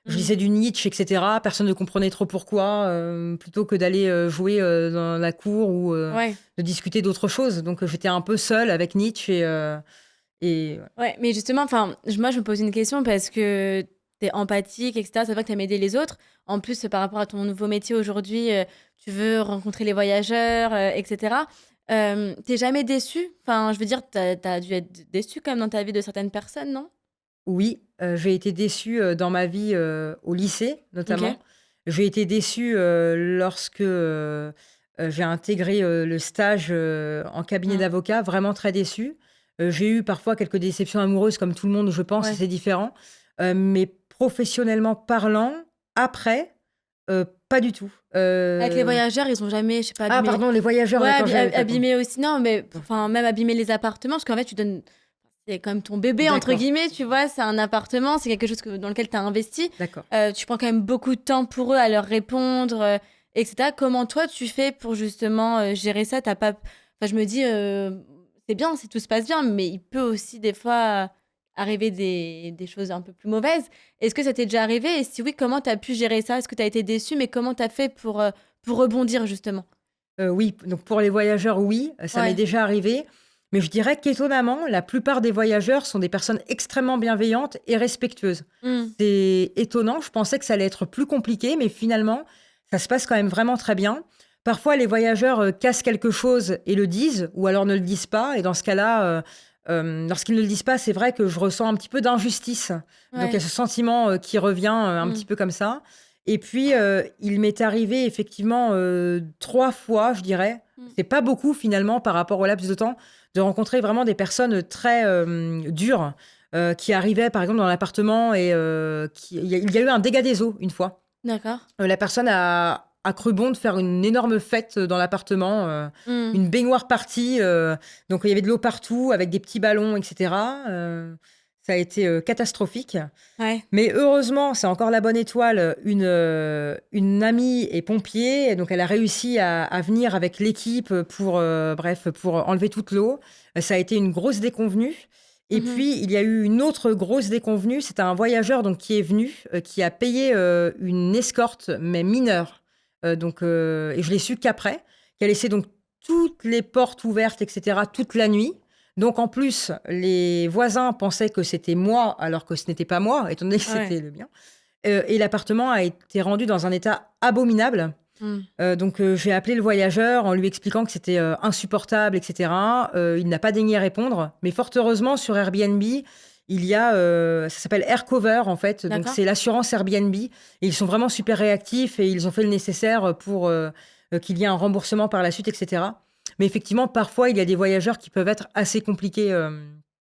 je Mm. lisais du Nietzsche, etc. Personne ne comprenait trop pourquoi, plutôt que d'aller jouer dans la cour ou Ouais. de discuter d'autres choses. Donc j'étais un peu seule avec Nietzsche et Ouais, mais justement, enfin, moi, je me pose une question parce que t'es empathique, etc. Ça va que t'aimes aider les autres. En plus, par rapport à ton nouveau métier aujourd'hui, tu veux rencontrer les voyageurs, etc. T'es jamais déçu? Enfin, je veux dire, t'as dû être déçu quand même dans ta vie de certaines personnes, non? oui, j'ai été déçue dans ma vie au lycée Ok. notamment. J'ai été déçue lorsque j'ai intégré le stage en cabinet Mm. d'avocat, vraiment très déçue. J'ai eu parfois quelques déceptions amoureuses comme tout le monde, je pense, et Ouais. c'est différent. Mais professionnellement parlant, après, pas du tout. Avec les voyageurs, ils ont jamais, je sais pas, Ah, abîmé. pardon, les voyageurs, Ouais, d'accord, j'avais pas compris. abîmer aussi. Non, mais enfin, même abîmer les appartements, parce qu'en fait, tu donnes. C'est comme ton bébé, entre D'accord, guillemets, tu vois. C'est un appartement, c'est quelque chose dans lequel tu as investi. d'accord. Tu prends quand même beaucoup de temps pour eux à leur répondre, etc. Comment toi, tu fais pour justement gérer ça? T'as pas. Enfin, je me dis, c'est bien si tout se passe bien, mais il peut aussi des fois arriver des choses un peu plus mauvaises. Est-ce que ça t'est déjà arrivé? Et si oui, comment tu as pu gérer ça? Est-ce que tu as été déçu? Mais comment tu as fait pour rebondir, justement? Oui, donc pour les voyageurs, oui, ça m'est Ouais. déjà arrivé. Mais je dirais qu'étonnamment, la plupart des voyageurs sont des personnes extrêmement bienveillantes et respectueuses. Mm. C'est étonnant, je pensais que ça allait être plus compliqué, mais finalement, ça se passe quand même vraiment très bien. Parfois, les voyageurs cassent quelque chose et le disent, ou alors ne le disent pas. Et dans ce cas-là, lorsqu'ils ne le disent pas, c'est vrai que je ressens un petit peu d'injustice. Donc il y a Ouais. ce sentiment qui revient un Mm. petit peu comme ça. Et puis, il m'est arrivé effectivement 3 fois, je dirais. Mm. C'est pas beaucoup finalement par rapport au laps de temps, de rencontrer vraiment des personnes très dures qui arrivaient par exemple dans l'appartement et il y a eu un dégât des eaux une fois. D'accord. La personne a cru bon de faire une énorme fête dans l'appartement, Mm. une baignoire partie, donc il y avait de l'eau partout avec des petits ballons, et cetera. Ça a été catastrophique. Ouais. Mais heureusement, c'est encore la bonne étoile, une amie est pompier, et donc elle a réussi à venir avec l'équipe pour enlever toute l'eau. Ça a été une grosse déconvenue. Et Mhm. puis, il y a eu une autre grosse déconvenue. C'est un voyageur donc, qui est venu, qui a payé une escorte, mais mineure. Et je l'ai su qu'après, qui a laissé donc toutes les portes ouvertes, etc., toute la nuit. Donc en plus, les voisins pensaient que c'était moi, alors que ce n'était pas moi, étant donné que Ouais. c'était le mien. Et l'appartement a été rendu dans un état abominable. Mm. J'ai appelé le voyageur en lui expliquant que c'était insupportable, etc. Il n'a pas daigné répondre. Mais fort heureusement, sur Airbnb, il y a, ça s'appelle AirCover en fait. Donc D'accord. c'est l'assurance Airbnb. Et ils sont vraiment super réactifs et ils ont fait le nécessaire pour qu'il y ait un remboursement par la suite, etc. Mais effectivement, parfois, il y a des voyageurs qui peuvent être assez compliqués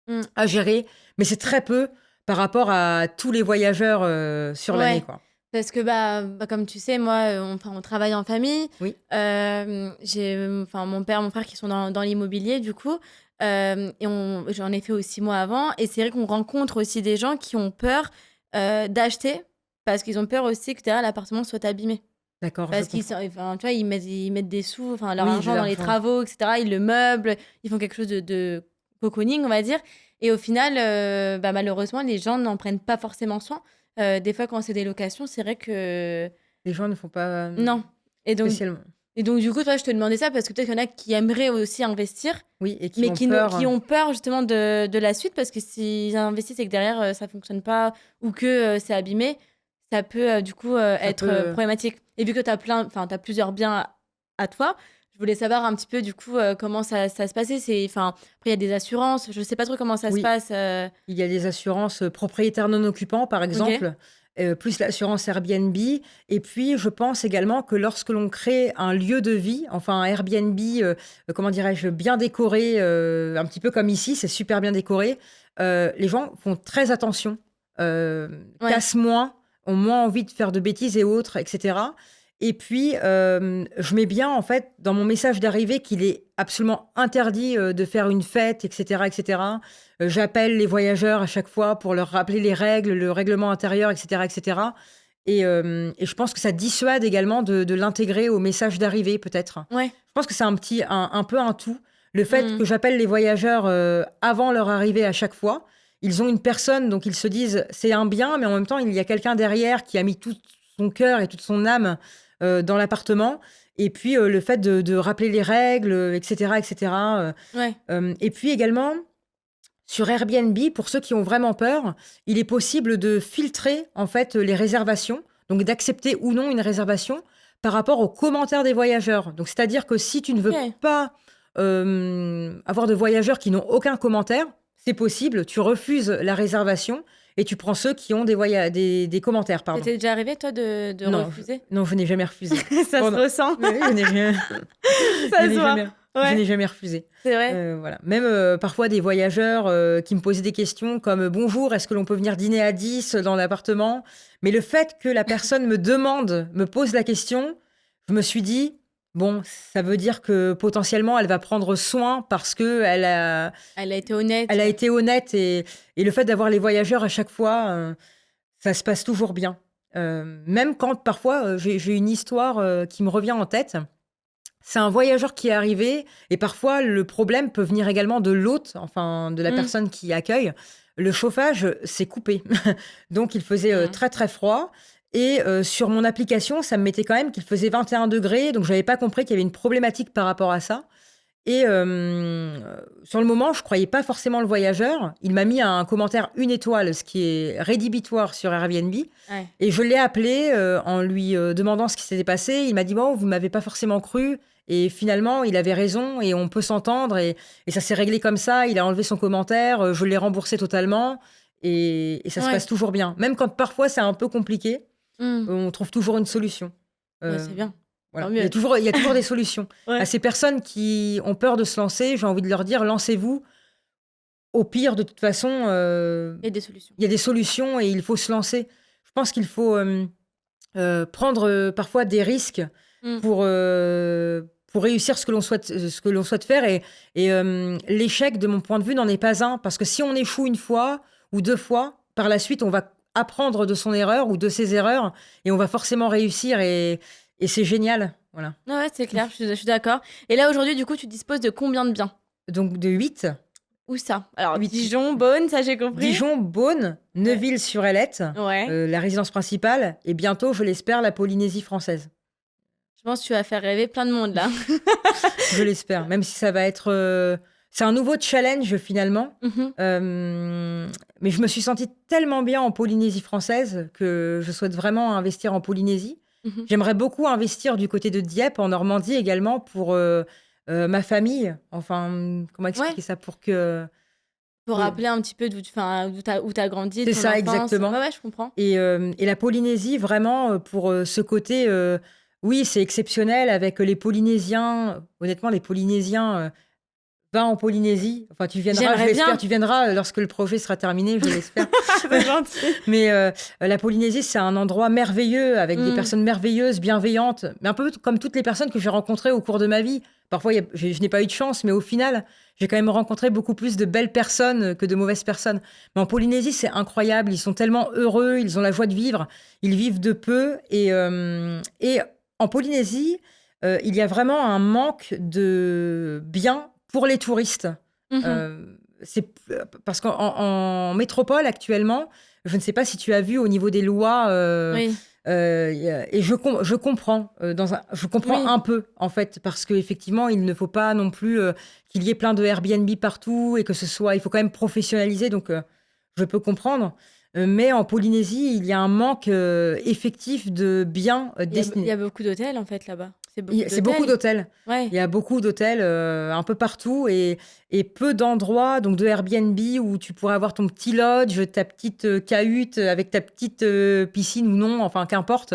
Mm. à gérer. Mais c'est très peu par rapport à tous les voyageurs sur l'année, Ouais. quoi. Parce que comme tu sais, moi, on travaille en famille. Oui, J'ai mon père, mon frère qui sont dans l'immobilier, du coup. Et j'en ai fait aussi moi avant. Et c'est vrai qu'on rencontre aussi des gens qui ont peur d'acheter parce qu'ils ont peur aussi que derrière l'appartement soit abîmé. d'accord, je Parce comprends. tu vois, ils mettent des sous, enfin leur Oui, de argent dans les l'argent. travaux, etc. Ils le meublent, ils font quelque chose de cocooning, on va dire. Et au final, malheureusement, les gens n'en prennent pas forcément soin. Des fois, quand c'est des locations, c'est vrai que Les gens ne font pas non. Et donc, spécialement. et donc, du coup, toi, je te demandais ça parce que peut-être qu'il y en a qui aimeraient aussi investir, Oui, et qui mais ont peur. qui ont peur justement de la suite parce que s'ils investissent et que derrière, ça fonctionne pas ou que c'est abîmé, ça peut du coup Ça être peut. problématique. Et vu que tu as plusieurs biens à toi, je voulais savoir un petit peu du coup comment ça se passait. Après, il y a des assurances, je sais pas trop comment ça se Oui, passe. il y a des assurances propriétaires non occupants, par Ok, exemple, plus l'assurance Airbnb. Et puis, je pense également que lorsque l'on crée un lieu de vie, enfin un Airbnb, comment dirais-je, bien décoré, un petit peu comme ici, c'est super bien décoré, les gens font très attention, euh, ouais, cassent moins, ont moins envie de faire de bêtises et autres, etc. Et puis, je mets bien, en fait, dans mon message d'arrivée qu'il est absolument interdit de faire une fête, etc., etc. J'appelle les voyageurs à chaque fois pour leur rappeler les règles, le règlement intérieur, etc., etc. Et je pense que ça dissuade également de l'intégrer au message d'arrivée, peut-être. ouais. Je pense que c'est un peu un tout. Le fait Mm. que j'appelle les voyageurs avant leur arrivée à chaque fois, ils ont une personne, donc ils se disent c'est un bien, mais en même temps, il y a quelqu'un derrière qui a mis tout son cœur et toute son âme dans l'appartement. Et puis, le fait de rappeler les règles, etc., etc. Ouais. Et puis également, sur Airbnb, pour ceux qui ont vraiment peur, il est possible de filtrer en fait les réservations, donc d'accepter ou non une réservation par rapport aux commentaires des voyageurs. Donc, c'est-à-dire que si tu ne veux Ok. pas avoir de voyageurs qui n'ont aucun commentaire, c'est possible, tu refuses la réservation et tu prends ceux qui ont des commentaires, Ça pardon. t'est déjà arrivé, toi, de Non, refuser? non, je n'ai jamais refusé. Ça se Pardon. ressent, Oui, je n'ai jamais, je ça se n'ai voit. jamais. Je Ouais, n'ai jamais refusé. c'est vrai. Voilà. Même parfois des voyageurs qui me posaient des questions comme bonjour, est-ce que l'on peut venir dîner à 10 dans l'appartement? Mais le fait que la personne me pose la question, je me suis dit, bon, ça veut dire que potentiellement elle va prendre soin parce que Elle a été honnête. elle a été honnête et le fait d'avoir les voyageurs à chaque fois, ça se passe toujours bien. Même quand parfois j'ai une histoire qui me revient en tête. C'est un voyageur qui est arrivé et parfois le problème peut venir également de l'hôte, enfin de la Mmh. personne qui accueille. Le chauffage s'est coupé. Donc il faisait Mmh. très très froid et sur mon application, ça me mettait quand même qu'il faisait 21 degrés. Donc j'avais pas compris qu'il y avait une problématique par rapport à ça. Et sur le moment, je croyais pas forcément le voyageur. Il m'a mis un commentaire 1 étoile, ce qui est rédhibitoire sur Airbnb. Ouais. Et je l'ai appelé en lui demandant ce qui s'était passé. Il m'a dit bon, vous m'avez pas forcément cru. Et finalement, il avait raison et on peut s'entendre. Et ça s'est réglé comme ça. Il a enlevé son commentaire. Je l'ai remboursé totalement. Et ça se Ouais. passe toujours bien. Même quand parfois c'est un peu compliqué, Mmh. on trouve toujours une solution. Bah, Euh, c'est bien. voilà. Tant Il y a mieux. toujours des solutions. Ouais. À ces personnes qui ont peur de se lancer, j'ai envie de leur dire lancez-vous. Au pire, de toute façon, Il y a des solutions. il y a des solutions et il faut se lancer. Je pense qu'il faut prendre parfois des risques Mmh. pour réussir ce que l'on souhaite faire. Et l'échec, de mon point de vue, n'en est pas un. Parce que si on échoue une fois ou deux fois, par la suite, on va apprendre de son erreur ou de ses erreurs et on va forcément réussir. Et c'est génial. Voilà. Ouais, c'est clair, je suis d'accord. Et là, aujourd'hui, du coup, tu disposes de combien de biens? Donc de 8. Où ça? Alors, 8. Dijon, Beaune, ça j'ai compris. Dijon, Beaune, Neuville-sur-Elette, Ouais. la résidence principale, et bientôt, je l'espère, la Polynésie française. Je pense que tu vas faire rêver plein de monde là. Je l'espère, même si ça va être... c'est un nouveau challenge finalement. Mhm. Mais je me suis sentie tellement bien en Polynésie française que je souhaite vraiment investir en Polynésie. Mhm. J'aimerais beaucoup investir du côté de Dieppe, en Normandie également, pour ma famille. Enfin, comment expliquer Ouais. ça pour que... Pour Oui. rappeler un petit peu où t'as grandi, C'est ton ça, enfance. exactement. Ouais, je comprends. Et la Polynésie, vraiment, pour ce côté, oui, c'est exceptionnel avec les Polynésiens. Honnêtement, les Polynésiens, va en Polynésie. Enfin, tu viendras, je J'aimerais l'espère, bien. tu viendras lorsque le projet sera terminé, je l'espère. C'est gentil. Mais la Polynésie, c'est un endroit merveilleux, avec des Mm. personnes merveilleuses, bienveillantes, mais un peu comme toutes les personnes que j'ai rencontrées au cours de ma vie. Parfois, je n'ai pas eu de chance, mais au final, j'ai quand même rencontré beaucoup plus de belles personnes que de mauvaises personnes. Mais en Polynésie, c'est incroyable. Ils sont tellement heureux, ils ont la joie de vivre, ils vivent de peu. Et en Polynésie, il y a vraiment un manque de biens pour les touristes. Mhm. Euh, c'est parce qu'en métropole actuellement, je ne sais pas si tu as vu au niveau des lois, Oui. et je comprends, je comprends Oui. un peu en fait, parce qu'effectivement, il ne faut pas non plus qu'il y ait plein de Airbnb partout et que ce soit, il faut quand même professionnaliser, donc je peux comprendre. Mais en Polynésie, il y a un manque effectif de biens Il y destinés. a beaucoup d'hôtels en fait là-bas. C'est C'est beaucoup d'hôtels. Ouais. Il y a beaucoup d'hôtels un peu partout et peu d'endroits, donc de Airbnb, où tu pourrais avoir ton petit lodge, ta petite cahute avec ta petite piscine ou non, enfin qu'importe,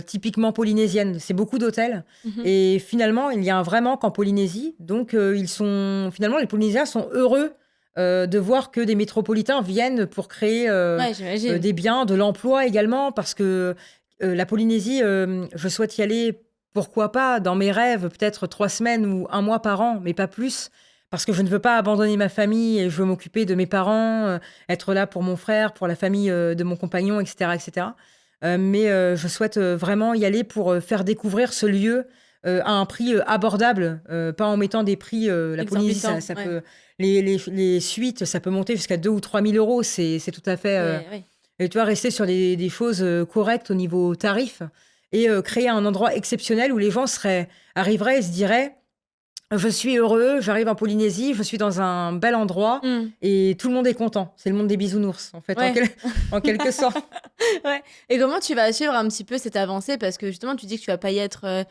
typiquement polynésienne. C'est beaucoup d'hôtels. Mhm. Et finalement, il y a un vrai manque en Polynésie. Donc, finalement, les Polynésiens sont heureux de voir que des métropolitains viennent pour créer Ouais, j'imagine. des biens, de l'emploi également, parce que la Polynésie, je souhaite y aller. Pourquoi pas, dans mes rêves, peut-être 3 semaines ou un mois par an, mais pas plus, parce que je ne veux pas abandonner ma famille et je veux m'occuper de mes parents, être là pour mon frère, pour la famille de mon compagnon, etc. etc. Mais je souhaite vraiment y aller pour faire découvrir ce lieu à un prix abordable, pas en mettant des prix. La Polynésie, ça Exorbitant, peut, les suites, ça peut monter jusqu'à 2 ou 3 000 euros, c'est tout à fait. Ouais. Et tu vois, rester sur des choses correctes au niveau tarif et créer un endroit exceptionnel où les gens arriveraient et se diraient je suis heureux, j'arrive en Polynésie, je suis dans un bel endroit Mm. et tout le monde est content. C'est le monde des bisounours, en fait, Ouais. en quelque sorte. Ouais. Et comment tu vas suivre un petit peu cette avancée? Parce que justement, tu dis que tu vas pas y être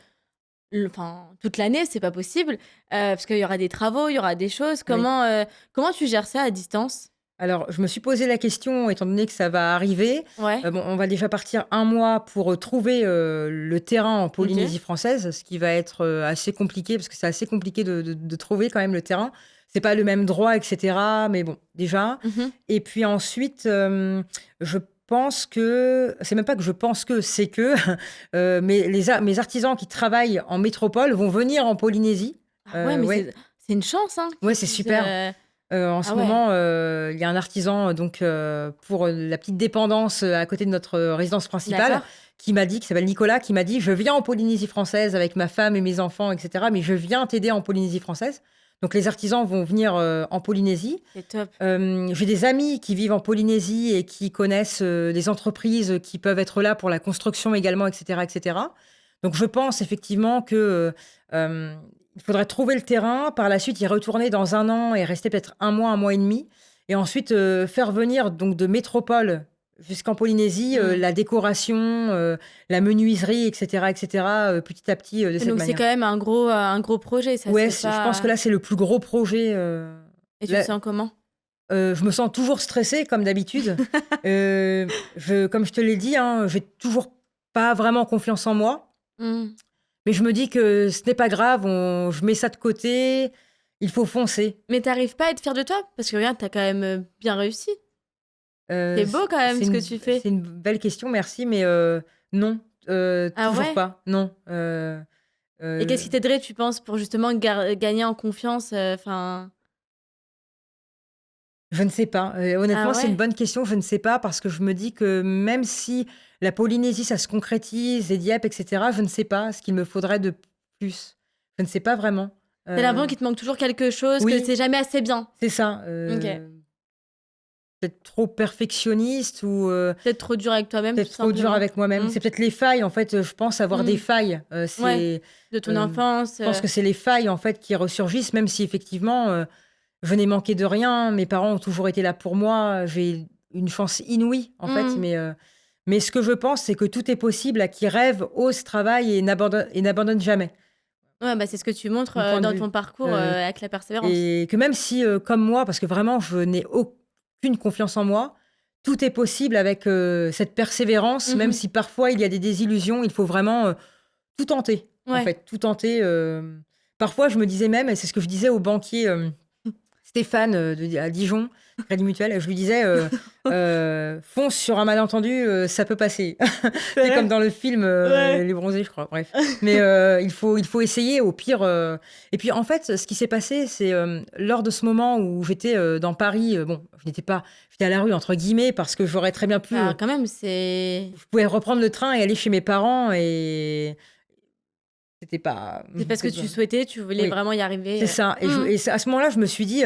toute l'année, c'est pas possible. Parce qu'il y aura des travaux, il y aura des choses. Comment tu gères ça à distance? Alors, je me suis posé la question, étant donné que ça va arriver. Ouais, Bon, on va déjà partir un mois pour trouver le terrain en OK. Polynésie française, ce qui va être assez compliqué, parce que c'est assez compliqué de trouver quand même le terrain. C'est pas le même droit, etc. Mais bon, déjà. Mmh. Et puis ensuite, je pense que, c'est même pas que je pense que, c'est que mes artisans qui travaillent en métropole vont venir en Polynésie. Ah ouais, mais Ouais, c'est une chance, hein, ouais, qu'ils c'est puissent, super. En ah ce ouais, moment, il y a un artisan donc pour la petite dépendance à côté de notre résidence principale d'accord. qui s'appelle Nicolas, qui m'a dit: «Je viens en Polynésie française avec ma femme et mes enfants et cetera, mais je viens t'aider en Polynésie française». Donc les artisans vont venir, en Polynésie. C'est top. J'ai des amis qui vivent en Polynésie et qui connaissent, des entreprises qui peuvent être là pour la construction également et cetera et cetera. Donc je pense effectivement que, il faudrait trouver le terrain, par la suite y retourner dans 1 an et rester peut-être 1 mois et demi et ensuite, faire venir donc de métropole jusqu'en Polynésie, Mmh. la décoration, la menuiserie et cetera, petit à petit, de Et cette donc c'est manière. quand même un gros projet, ça se Ouais, fait je pense que pas. là, c'est le plus gros projet, Et tu te là. sens comment? Je me sens toujours stressée comme d'habitude. Comme je te l'ai dit, hein, j'ai toujours pas vraiment confiance en moi. Mmh. Mais je me dis que ce n'est pas grave, je mets ça de côté, il faut foncer. Mais tu arrives pas à être fière de toi? Parce que regarde, tu as quand même, bien réussi. C'est beau quand même C'est ce que tu fais. c'est une belle question, merci, mais non, Ah toujours ouais? pas, non. Et qu'est-ce Heu, qui t'aiderait, tu penses, pour justement gagner en confiance, enfin. je ne sais pas. Ah Honnêtement, c'est une ouais? bonne question, je ne sais pas parce que je me dis que même si la Polynésie, ça se concrétise, les Dieppe et cetera, je ne sais pas ce qu'il me faudrait de plus. Je ne sais pas vraiment. Tu as Heu, l'impression qu'il te manque toujours quelque chose, que oui, c'est jamais assez bien? c'est ça, OK. peut-être trop perfectionniste ou Peut-être trop dur avec toi-même, tout peut-être trop dur simplement? avec moi-même. Mmh. C'est peut-être les failles, en fait, je pense avoir des Mmh. failles. Ouais, de ton enfance, Je pense que c'est les failles, en fait, qui ressurgissent, même si effectivement, je n'ai manqué de rien. Mes parents ont toujours été là pour moi. J'ai une chance inouïe, en fait, mmh. mais ce que je pense, c'est que tout est possible à qui rêve, ose, travaille et n'abandonne jamais, Ouais, bah, c'est ce que tu montres, mon point de dans vue. ton parcours, Heu avec la persévérance. et que même si, comme moi, parce que vraiment je n'ai aucune confiance en moi, tout est possible avec, cette persévérance, même Mmh. si parfois il y a des désillusions, il faut vraiment, tout tenter, en Ouais. fait, tout tenter, Parfois je me disais même et c'est ce que je disais au banquier, Stéphane, à Dijon, Crédit Mutuel, je lui disais, «Fonce sur un malentendu, ça peut passer». C'est comme Ouais. dans le film, Ouais. Les Bronzés, je crois, bref. Mais il faut essayer au pire, et puis en fait, ce qui s'est passé, c'est, lors de ce moment où j'étais, dans Paris, bon, j'étais «à la rue» entre guillemets parce que j'aurais très bien pu, Bah, quand même, c'est je pouvais reprendre le train et aller chez mes parents et c'était pas c'est parce que c'était tu pas souhaitais, tu voulais oui. vraiment y C'est arriver, ça mmh. et c'est à ce moment-là, je me suis dit,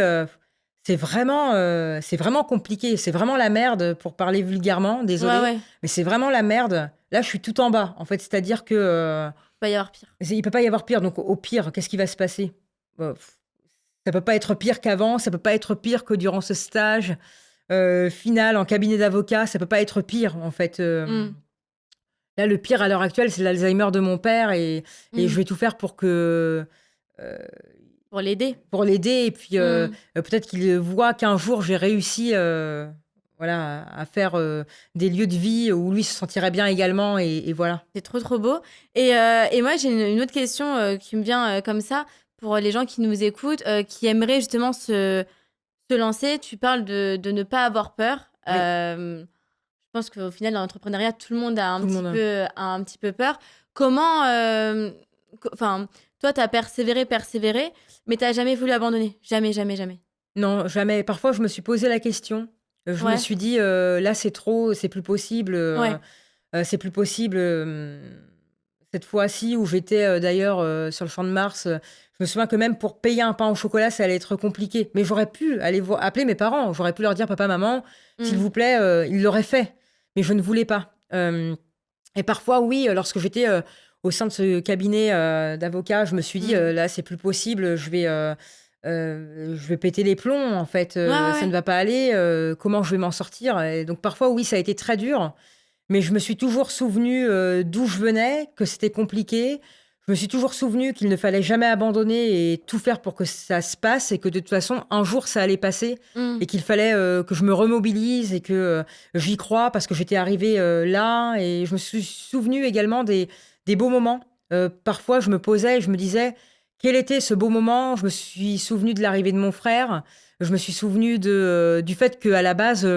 c'est vraiment compliqué, c'est vraiment la merde pour parler vulgairement, Ouais, désolée, ouais, mais c'est vraiment la merde. Là, je suis tout en bas, en fait, c'est-à-dire que, il peut y avoir pire. il peut pas y avoir pire, donc au pire, qu'est-ce qui va se passer? Bah, ça peut pas être pire qu'avant, ça peut pas être pire que durant ce stage, final en cabinet d'avocat, ça peut pas être pire, en fait, Mmh. là, le pire à l'heure actuelle, c'est l'Alzheimer de mon père et je Mmh. vais tout faire pour que, heu Pour l'aider. pour l'aider et puis, Mmh. peut-être qu'il, voit qu'un jour j'ai réussi, voilà, à faire, des lieux de vie où lui se sentirait bien également et voilà. C'est trop, trop beau et moi, j'ai une autre question, qui me vient, comme ça, pour les gens qui nous écoutent, qui aimeraient justement se lancer. Tu parles de ne pas avoir peur. Oui, Je pense qu'au final, dans l'entrepreneuriat, tout le monde tout le monde, a un petit peu peur. Comment, enfin, toi, tu as persévéré, persévéré, mais tu as jamais voulu abandonner? Jamais, jamais, jamais? non, jamais. Parfois, je me suis posé la question. Je me Ouais, suis dit, «Là, c'est trop, c'est plus possible, ouais. c'est plus possible», cette fois-ci où j'étais, d'ailleurs, sur le Champ de Mars, je me souviens que même pour payer un pain au chocolat, ça allait être compliqué. Mais j'aurais pu aller appeler mes parents. J'aurais pu leur dire: «Papa, maman, s'il Mmh. vous plaît», ils l'auraient fait, mais je ne voulais pas. Et parfois, oui, lorsque j'étais, au sein de ce cabinet, d'avocats, je me suis dit: Mmh. «Là, c'est plus possible, je vais péter les plombs, en fait, Ouais, ouais, ça ouais. ne va pas aller, comment je vais m'en sortir?» Et donc parfois, oui, ça a été très dur, mais je me suis toujours souvenue, d'où je venais, que c'était compliqué, je me suis toujours souvenu qu'il ne fallait jamais abandonner et tout faire pour que ça se passe et que de toute façon, un jour, ça allait passer et qu'il fallait que je me remobilise et que j'y crois parce que j'étais arrivée là. Et je me suis souvenu également des beaux moments. Parfois, je me posais et je me disais, quel était ce beau moment? Je me suis souvenu de l'arrivée de mon frère. Je me suis souvenu du fait qu'à la base,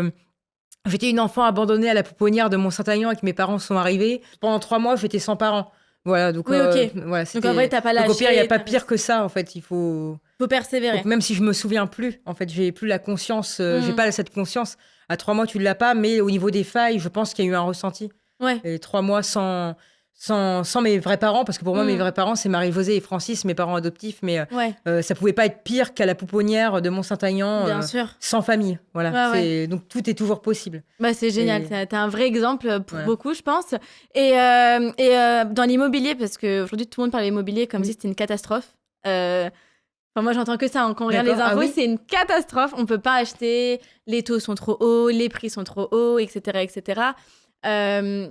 j'étais une enfant abandonnée à la pouponnière de Mont-Saint-Aignan et que mes parents sont arrivés. Pendant 3 mois, j'étais sans parents. Voilà, donc, Oui, ok. voilà, Donc en vrai, t'as pas lâché. Donc au pire, il n'y a pas pire que ça, en fait. Il faut persévérer. donc, même si je me souviens plus, en fait, j'ai plus la conscience, j'ai pas cette conscience. À 3 mois, tu l'as pas, mais au niveau des failles, je pense qu'il y a eu un ressenti. Ouais. Et 3 mois sans mes vrais parents, parce que pour moi, mes vrais parents, c'est Marie-Josée et Francis, mes parents adoptifs, mais ça pouvait pas être pire qu'à la pouponnière de Mont-Saint-Aignan, Bien sûr. sans famille. Voilà. Ouais, Donc tout est toujours possible. Bah, c'est génial, Et- t'as un vrai exemple pour Voilà. beaucoup, je pense. Et dans l'immobilier, parce qu'aujourd'hui, tout le monde parle d'immobilier comme si c'était une catastrophe. Enfin, moi, j'entends que ça. Quand on regarde les D'accord. infos, Ah oui. c'est une catastrophe. On peut pas acheter, les taux sont trop hauts, les prix sont trop hauts, etc. etc.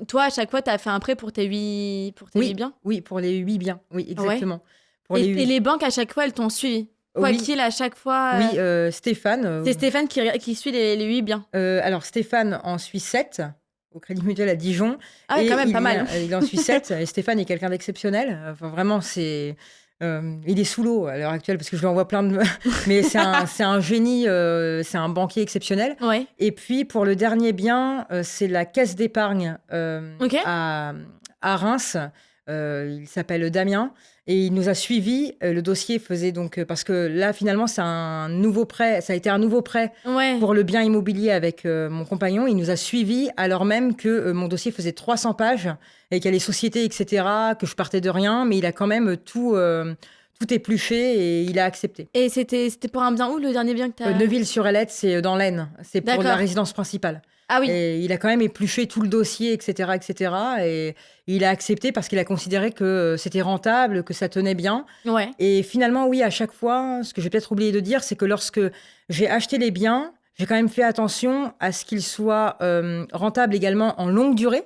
Toi, à chaque fois, tu as fait un prêt pour tes 8 biens. Oui, pour les 8 biens. Oui, exactement. Pour Et, les et 8. les banques, à chaque fois, elles t'ont suivi. Quoi Oui. qu'il, à chaque fois. Oui, Stéphane. C'est Stéphane qui suit les 8 biens. Alors, Stéphane en suit 7 au Crédit Mutuel à Dijon. Ah ouais, Et quand même, pas mal. Il en suit 7. Et Stéphane est quelqu'un d'exceptionnel. Enfin, vraiment, il est sous l'eau à l'heure actuelle parce que je lui envoie plein de... Mais c'est un génie, c'est un banquier exceptionnel. Ouais. Et puis, pour le dernier bien, c'est la caisse d'épargne Ok. à Reims. Il s'appelle Damien. Et il nous a suivis. Le dossier faisait donc... parce que là, finalement, c'est un nouveau prêt. Ça a été un nouveau prêt Ouais. pour le bien immobilier avec mon compagnon. Il nous a suivis alors même que mon dossier faisait 300 pages et qu'il y a les sociétés, etc., que je partais de rien. Mais il a quand même tout épluché et il a accepté. Et c'était pour un bien où, le dernier bien que tu as... Neuville-sur-Elette, c'est dans l'Aisne. C'est pour D'accord. la résidence principale. Ah oui. Et il a quand même épluché tout le dossier, etc., etc. Et il a accepté parce qu'il a considéré que c'était rentable, que ça tenait bien. Ouais. Et finalement, oui, à chaque fois, ce que j'ai peut-être oublié de dire, c'est que lorsque j'ai acheté les biens, j'ai quand même fait attention à ce qu'ils soient rentables également en longue durée.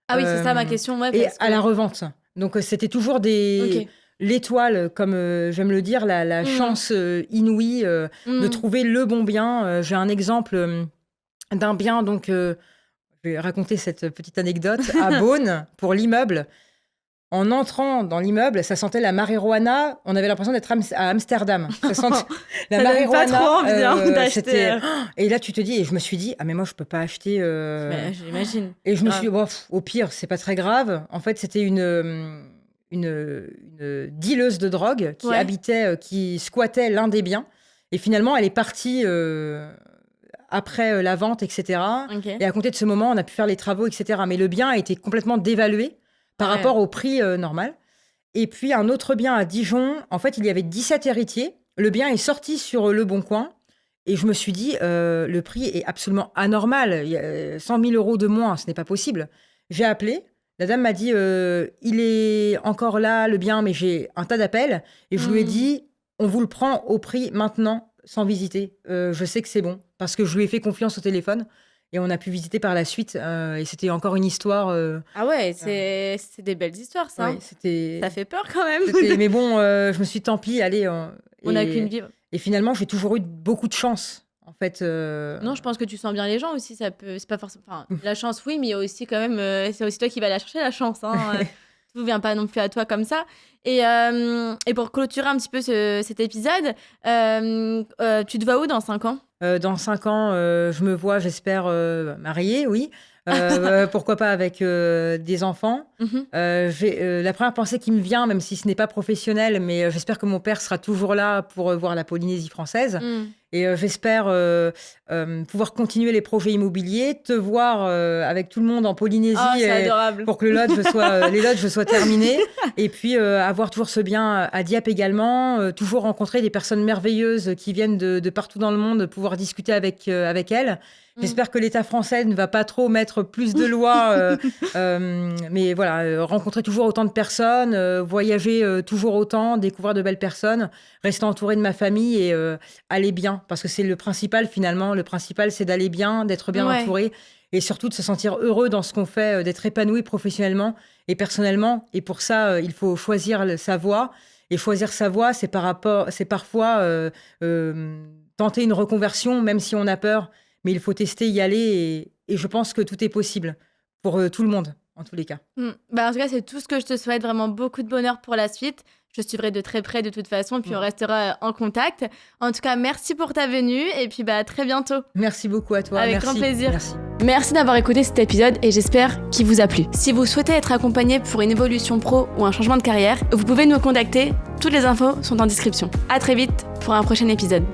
Ah oui, c'est ça ma question. Ouais, Et parce à que- la revente. Donc, c'était toujours Ok. l'étoile, comme j'aime le dire, la chance inouïe de trouver le bon bien. J'ai un exemple d'un bien, donc je vais raconter cette petite anecdote, à Beaune, pour l'immeuble. En entrant dans l'immeuble, ça sentait la marijuana. On avait l'impression d'être à Amsterdam. Ça sentait la Ça donne pas marijuana. trop envie, hein, d'acheter, c'était- Et là, tu te dis, et je me suis dit, ah mais moi, je peux pas acheter. Mais j'imagine. Et je me grave. suis dit, bon, au pire, c'est pas très grave. En fait, c'était une dealeuse de drogue qui Ouais. habitait, qui squattait l'un des biens. Et finalement, elle est partie après la vente, etc. Ok. Et à compter de ce moment, on a pu faire les travaux, etc. Mais le bien a été complètement dévalué par Ouais. rapport au prix normal. Et puis, un autre bien à Dijon, en fait, il y avait 17 héritiers. Le bien est sorti sur Le Bon Coin. Et je me suis dit, le prix est absolument anormal. Il y a 100 000 euros de moins, ce n'est pas possible. J'ai appelé. La dame m'a dit, il est encore là, le bien, mais j'ai un tas d'appels. Et je lui ai dit, on vous le prend au prix maintenant, sans visiter. Je sais que c'est bon. Parce que je lui ai fait confiance au téléphone. Et on a pu visiter par la suite. Et c'était encore une histoire. Ah ouais, c'est des belles histoires, ça. Ouais, c'était... Ça fait peur quand même. Mais bon, je me suis dit, tant pis, allez. On n'a qu'une vie. Et finalement, j'ai toujours eu beaucoup de chance. En fait, Non, je pense que tu sens bien les gens aussi. Ça peut, c'est pas forcément. Enfin, la chance, oui, mais il y a aussi quand même. C'est aussi toi qui vas la chercher la chance. Hein. Tout vient pas non plus à toi comme ça. Et pour clôturer un petit peu cet épisode, tu te vois où dans 5 ans? Dans 5 ans, je me vois, j'espère, mariée, oui. Pourquoi pas avec des enfants. Mhm. La première pensée qui me vient, même si ce n'est pas professionnel, mais j'espère que mon père sera toujours là pour voir la Polynésie française. Mm. Et j'espère pouvoir continuer les projets immobiliers, te voir avec tout le monde en Polynésie Oh, c'est adorable. pour que les lodges soient terminés. Et puis avoir toujours ce bien à Dieppe également, toujours rencontrer des personnes merveilleuses qui viennent de partout dans le monde, pouvoir discuter avec elles. J'espère que l'État français ne va pas trop mettre plus de lois, mais voilà, rencontrer toujours autant de personnes, voyager toujours autant, découvrir de belles personnes, rester entouré de ma famille et aller bien, parce que c'est le principal finalement. Le principal, c'est d'aller bien, d'être bien Ouais. entouré. et surtout de se sentir heureux dans ce qu'on fait, d'être épanoui professionnellement et personnellement. Et pour ça, il faut choisir sa voie. Et choisir sa voie, c'est parfois tenter une reconversion, même si on a peur. Mais il faut tester, y aller. Et je pense que tout est possible pour tout le monde, en tous les cas. En tout cas, c'est tout ce que je te souhaite. Vraiment beaucoup de bonheur pour la suite. Je suivrai de très près de toute façon, puis on restera en contact. En tout cas, merci pour ta venue et puis à très bientôt. Merci beaucoup à toi. Avec grand plaisir. Merci. Merci d'avoir écouté cet épisode et j'espère qu'il vous a plu. Si vous souhaitez être accompagné pour une évolution pro ou un changement de carrière, vous pouvez nous contacter. Toutes les infos sont en description. À très vite pour un prochain épisode.